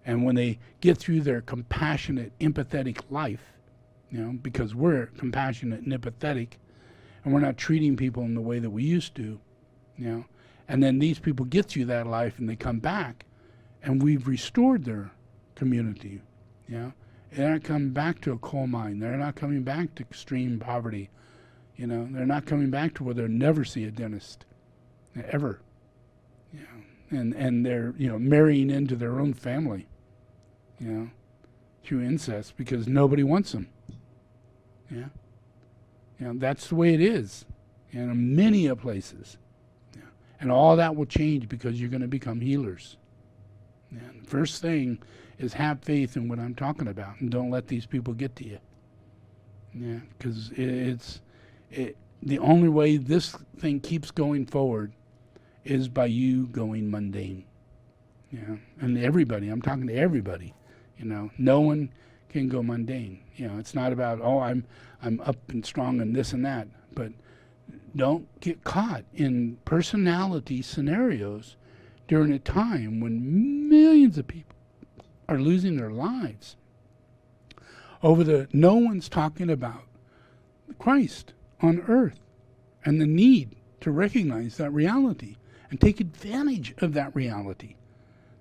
And when they get through their compassionate, empathetic life, because we're compassionate and empathetic, and we're not treating people in the way that we used to, and then these people get through that life and they come back, and we've restored their community. They're not coming back to a coal mine. They're not coming back to extreme poverty. They're not coming back to where they'll never see a dentist, ever. And they're, marrying into their own family, through incest, because nobody wants them. That's the way it is in many places. And all that will change because you're going to become healers. And the first thing is have faith in what I'm talking about, and don't let these people get to you. Because the only way this thing keeps going forward is by you going mundane. And everybody, I'm talking to everybody. No one can go mundane. It's not about, I'm up and strong and this and that, but don't get caught in personality scenarios during a time when millions of people are losing their lives over no one's talking about Christ on earth and the need to recognize that reality and take advantage of that reality.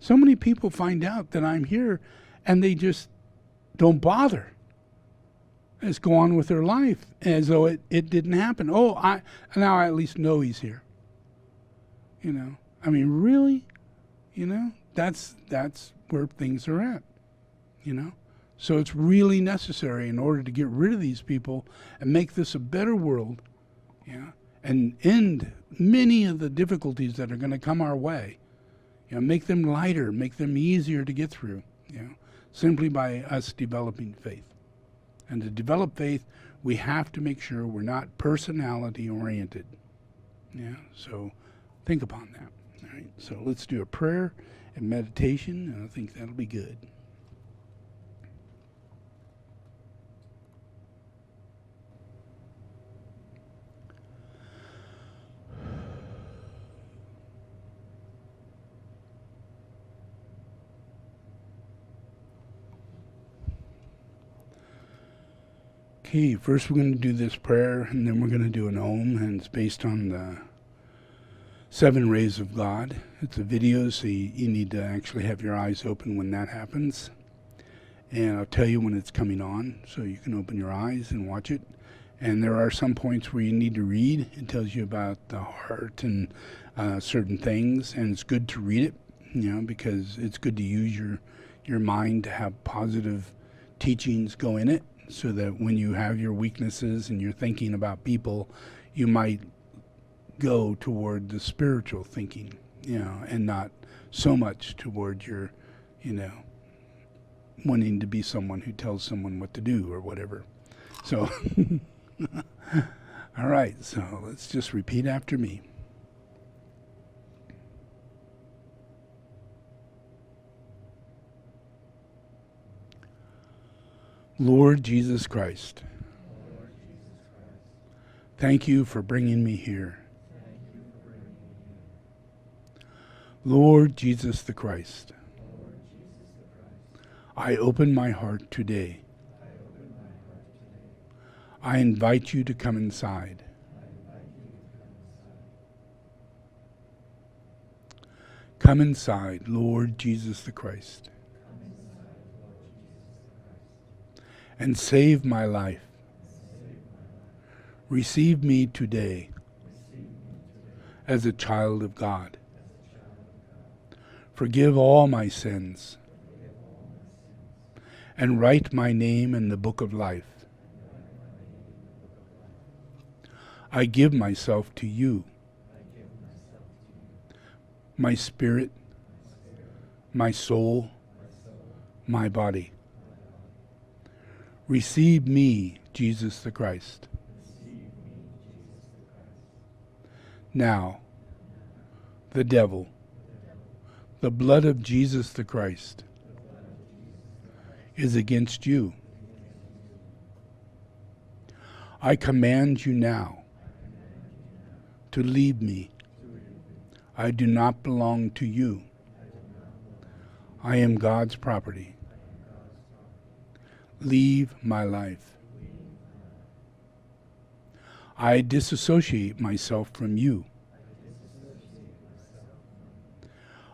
So many people find out that I'm here and they just don't bother. Just go on with their life as though it didn't happen. Now I at least know he's here. Really? That's where things are at. So it's really necessary in order to get rid of these people and make this a better world, and end many of the difficulties that are going to come our way. Make them lighter, make them easier to get through, simply by us developing faith. And to develop faith, we have to make sure we're not personality oriented. So think upon that. All right. So let's do a prayer and meditation, and I think that'll be good. Okay, first we're going to do this prayer, and then we're going to do an Om, and it's based on the 7 rays of God. It's a video, so you need to actually have your eyes open when that happens. And I'll tell you when it's coming on, so you can open your eyes and watch it. And there are some points where you need to read. It tells you about the heart and certain things, and it's good to read it, because it's good to use your mind to have positive teachings go in it, so that when you have your weaknesses and you're thinking about people, you might go toward the spiritual thinking, and not so much toward your, wanting to be someone who tells someone what to do or whatever. So, all right, so let's just repeat after me. Lord Jesus Christ, thank you for bringing me here. Lord Jesus the Christ, I open my heart today. I invite you to come inside. Come inside, Lord Jesus the Christ, and save my life. Receive me today as a child of God. Forgive all my sins and write my name in the book of life. I give myself to you, my spirit, my soul, my body. Receive me, Jesus the Christ. Now, the devil, the blood of Jesus the Christ, is against you. I command you now to leave me. I do not belong to you. I am God's property. Leave my life. I disassociate myself from you.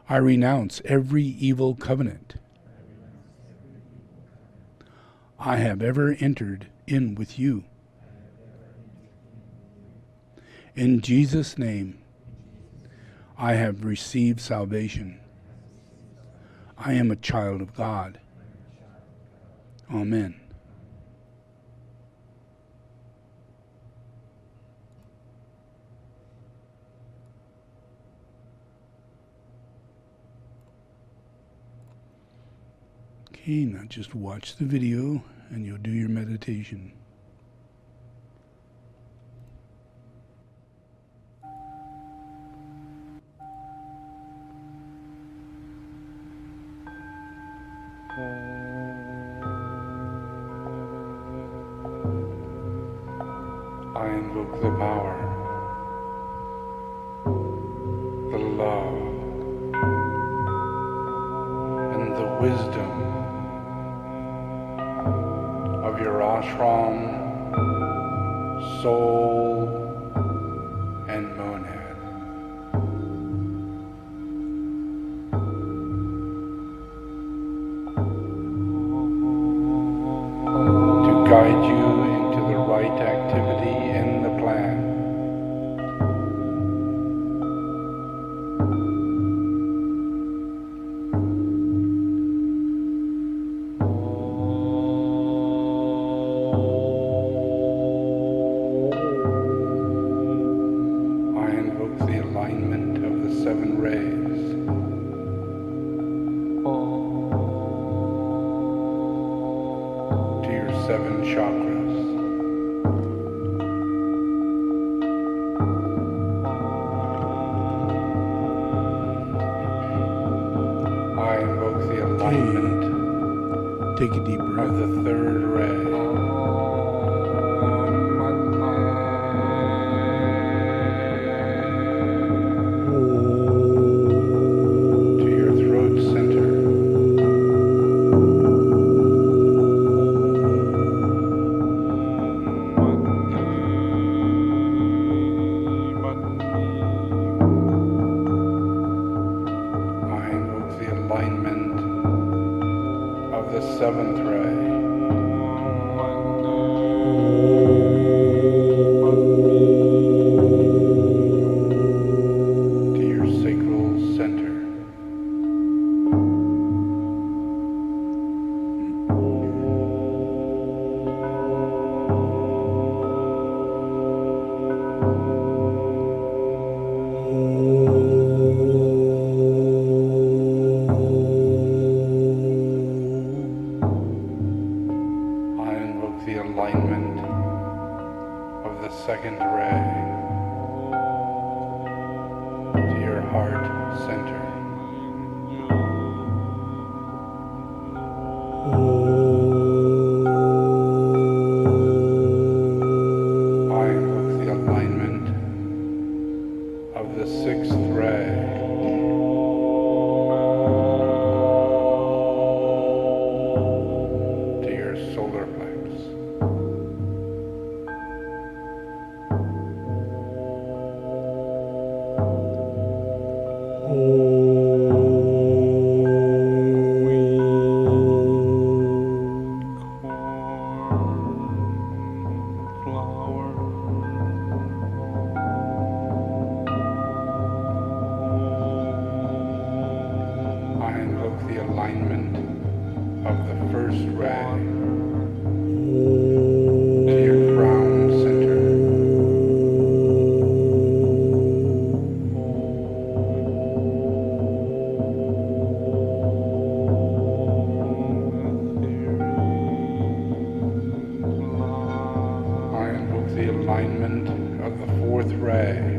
I renounce every evil covenant I have ever entered in with you. In Jesus' name, I have received salvation. I am a child of God. Amen. Okay, now just watch the video and you'll do your meditation. I invoke the power, the love, and the wisdom of your ashram, soul, and monad. To guide you into the right activity in the plan. I invoke the alignment of the 7 rays. To your 7 chakras. I invoke the alignment Take a deep breath. Of the 3rd ray. To your throat center. I invoke the alignment of the 7th ray. To your sacral center. invoke the alignment of the first ray to your crown center. I invoke the alignment of the fourth ray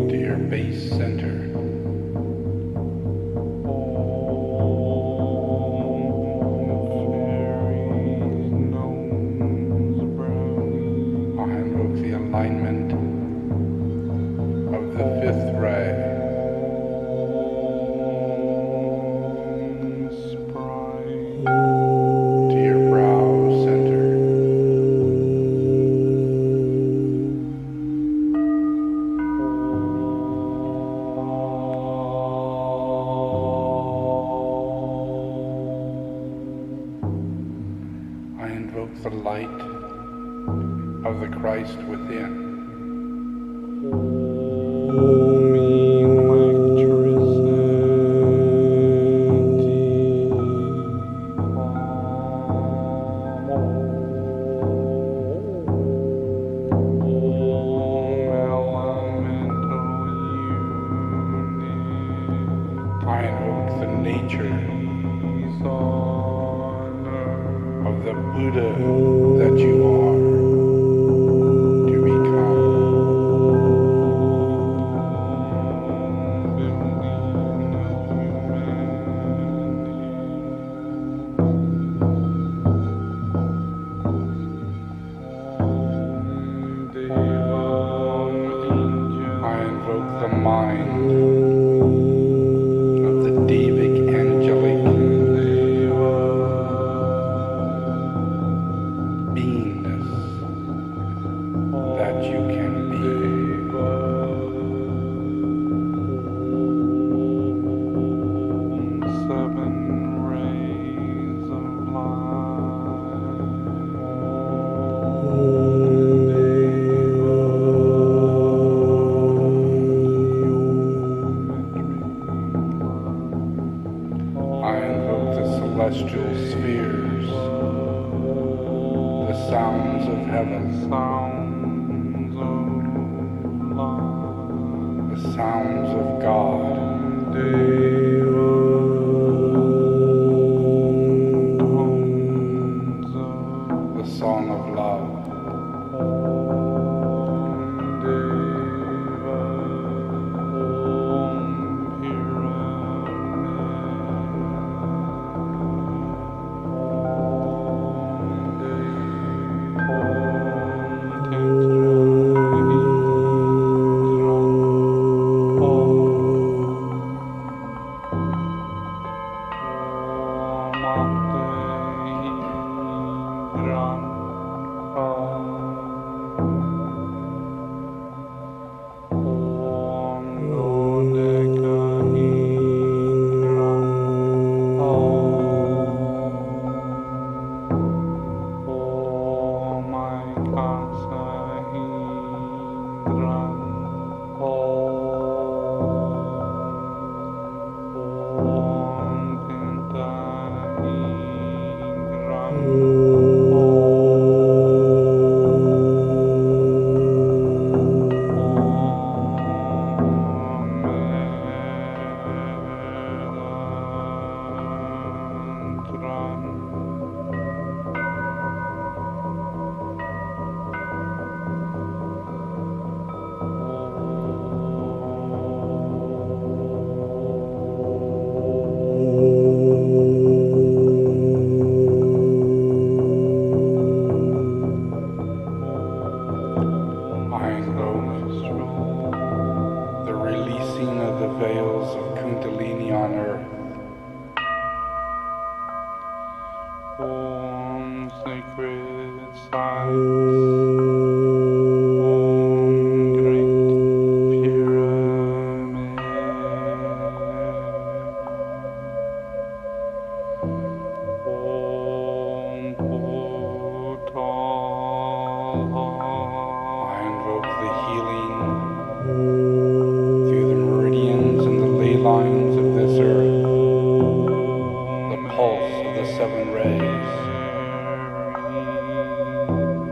to your base center. I invoke the alignment of the fifth ray to your brow center. I invoke the light of the Christ within. I invoke the nature of the Buddha that you are to become. I invoke the mind of the Devic angelic beingness that you can be. I invoke the celestial spheres, the sounds of heaven, the sounds of God, the song of love. I invoke the healing through the meridians and the ley lines of this earth, the pulse of the seven rays,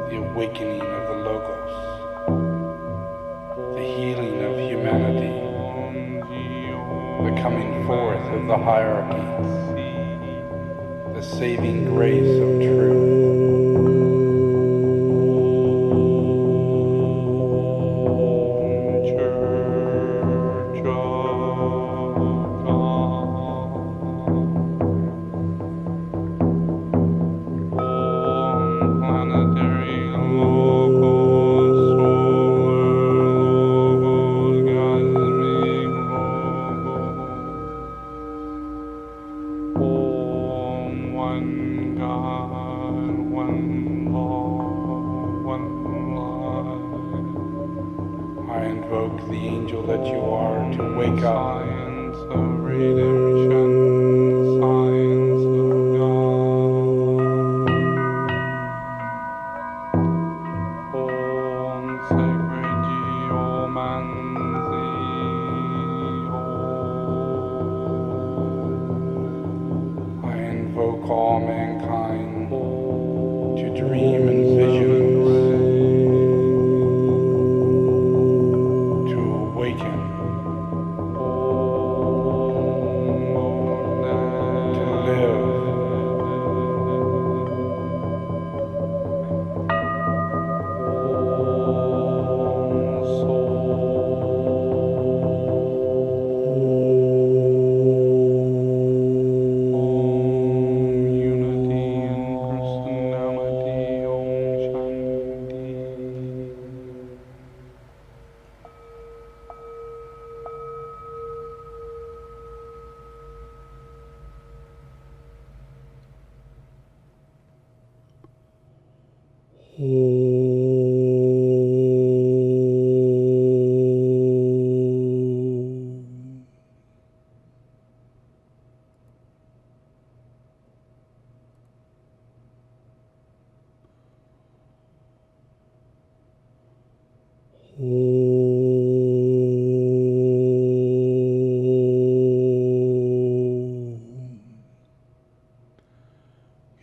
the awakening of the Logos, the healing of humanity, the coming forth of the hierarchies, the saving grace of truth. Planetary logos, solar logos, cosmic logos. One God, one law, one life. I invoke the angel that you are to wake up. Science of redemption, science of God. Om sacred geomancy. I invoke all mankind to dream in visions, to awaken, to live. Unity in personality, Om Shanti.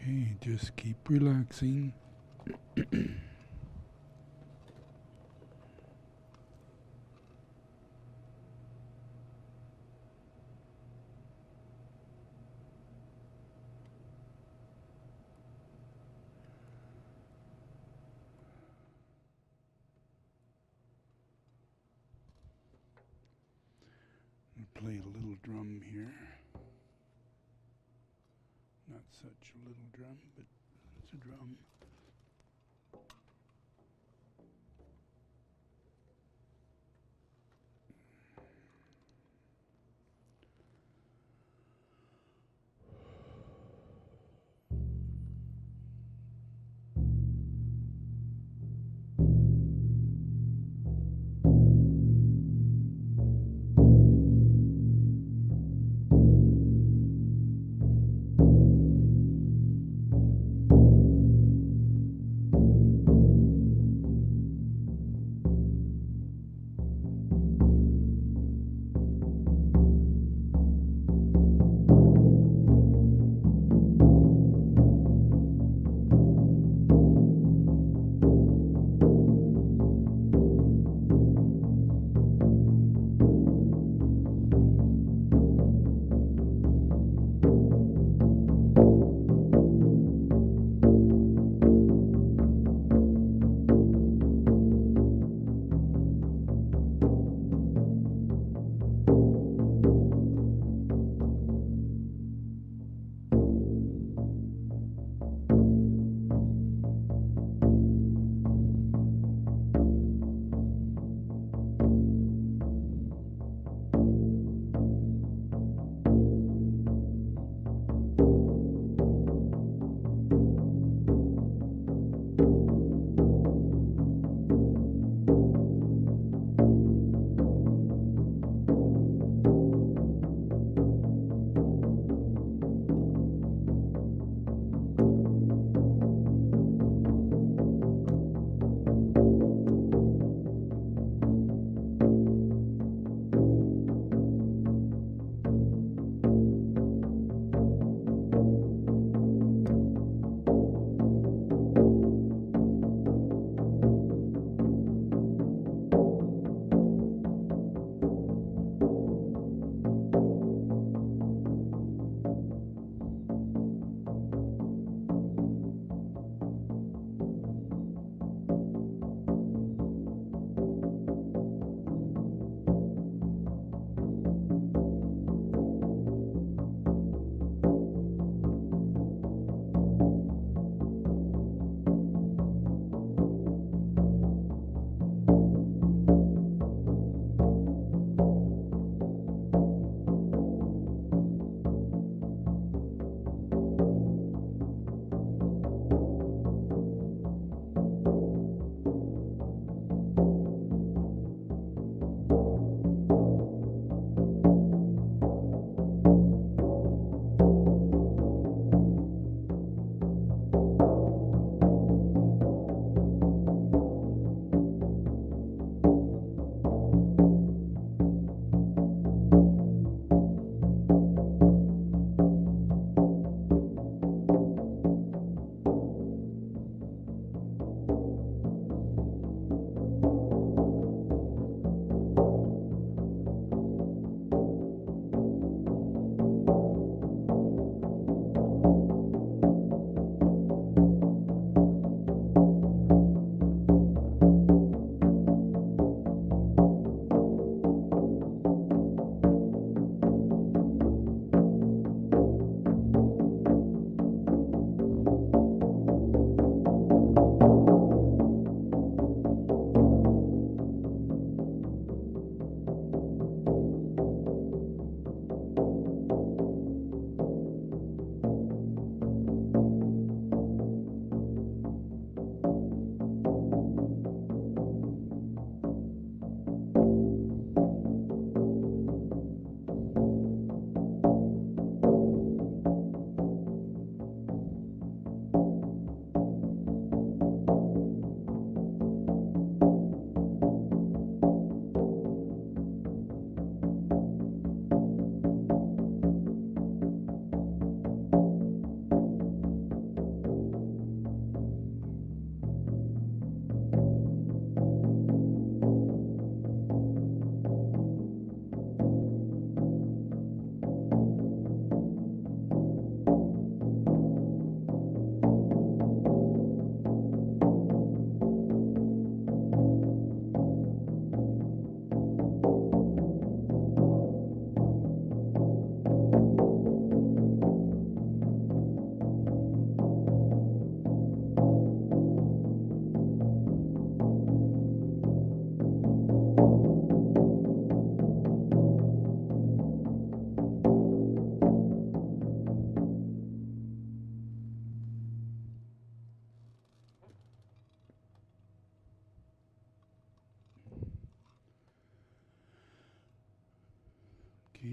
Okay, just keep relaxing. Play a little drum here. Not such a little drum, but it's a drum.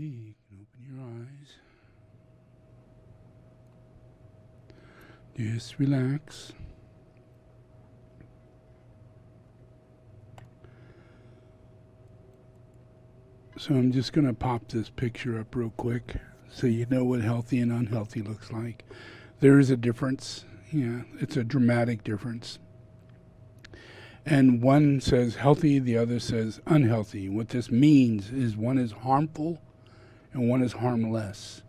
you can open your eyes. Just relax. So I'm just going to pop this picture up real quick so you know what healthy and unhealthy looks like. There is a difference. Yeah, it's a dramatic difference. And one says healthy, the other says unhealthy. What this means is one is harmful and one is harmless.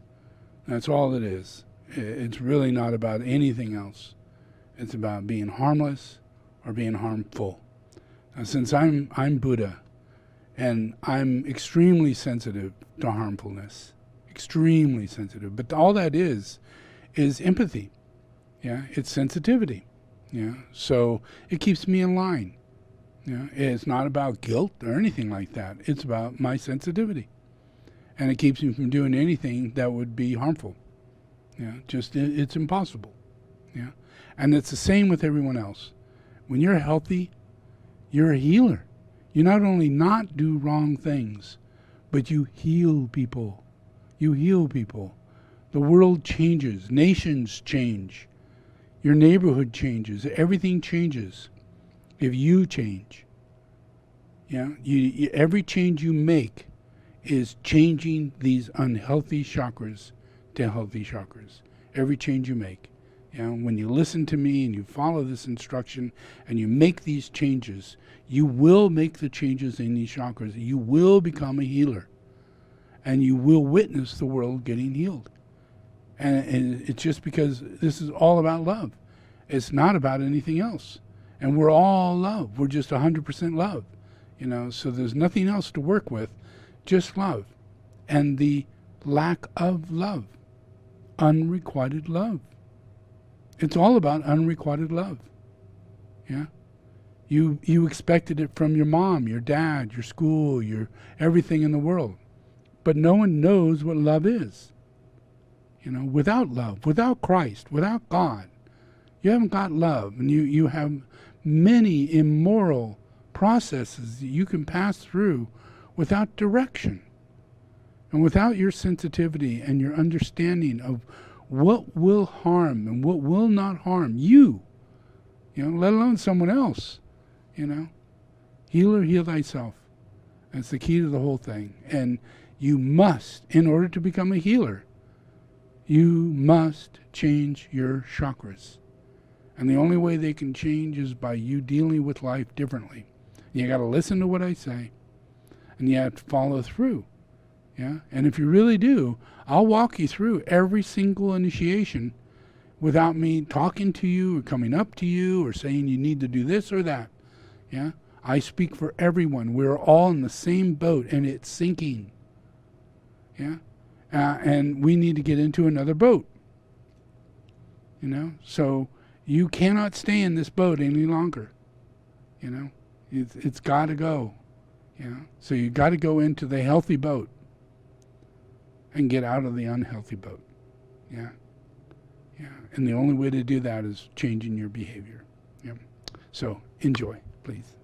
That's all it is. It's really not about anything else. It's about being harmless or being harmful. Now, since I'm Buddha, and I'm extremely sensitive to harmfulness, extremely sensitive. But all that is empathy. Yeah, it's sensitivity. Yeah, so it keeps me in line. Yeah, it's not about guilt or anything like that. It's about my sensitivity, and it keeps me from doing anything that would be harmful. Yeah, just it's impossible. Yeah, and it's the same with everyone else. When you're healthy, you're a healer. You not only not do wrong things, but you heal people. You heal people. The world changes. Nations change. Your neighborhood changes. Everything changes if you change. Yeah, every change you make is changing these unhealthy chakras to healthy chakras. Every change you make. Yeah, when you listen to me and you follow this instruction and you make these changes, you will make the changes in these chakras. You will become a healer. And you will witness the world getting healed. And it's just because this is all about love. It's not about anything else. And we're all love. We're just 100% love. So there's nothing else to work with, just love. And the lack of love. Unrequited love. It's all about unrequited love. Yeah? You expected it from your mom, your dad, your school, your everything in the world. But no one knows what love is. Without love, without Christ, without God, you haven't got love. And you have many immoral processes that you can pass through without direction. And without your sensitivity and your understanding of what will harm and what will not harm you, let alone someone else, Healer, heal thyself. That's the key to the whole thing. And you must, in order to become a healer, you must change your chakras. And the only way they can change is by you dealing with life differently. You got to listen to what I say, and you have to follow through. Yeah? And if you really do, I'll walk you through every single initiation without me talking to you or coming up to you or saying you need to do this or that. Yeah? I speak for everyone. We're all in the same boat, and it's sinking. Yeah? And we need to get into another boat. So you cannot stay in this boat any longer. It's got to go. So you got to go into the healthy boat and get out of the unhealthy boat. Yeah. And the only way to do that is changing your behavior. Yeah. So enjoy, please.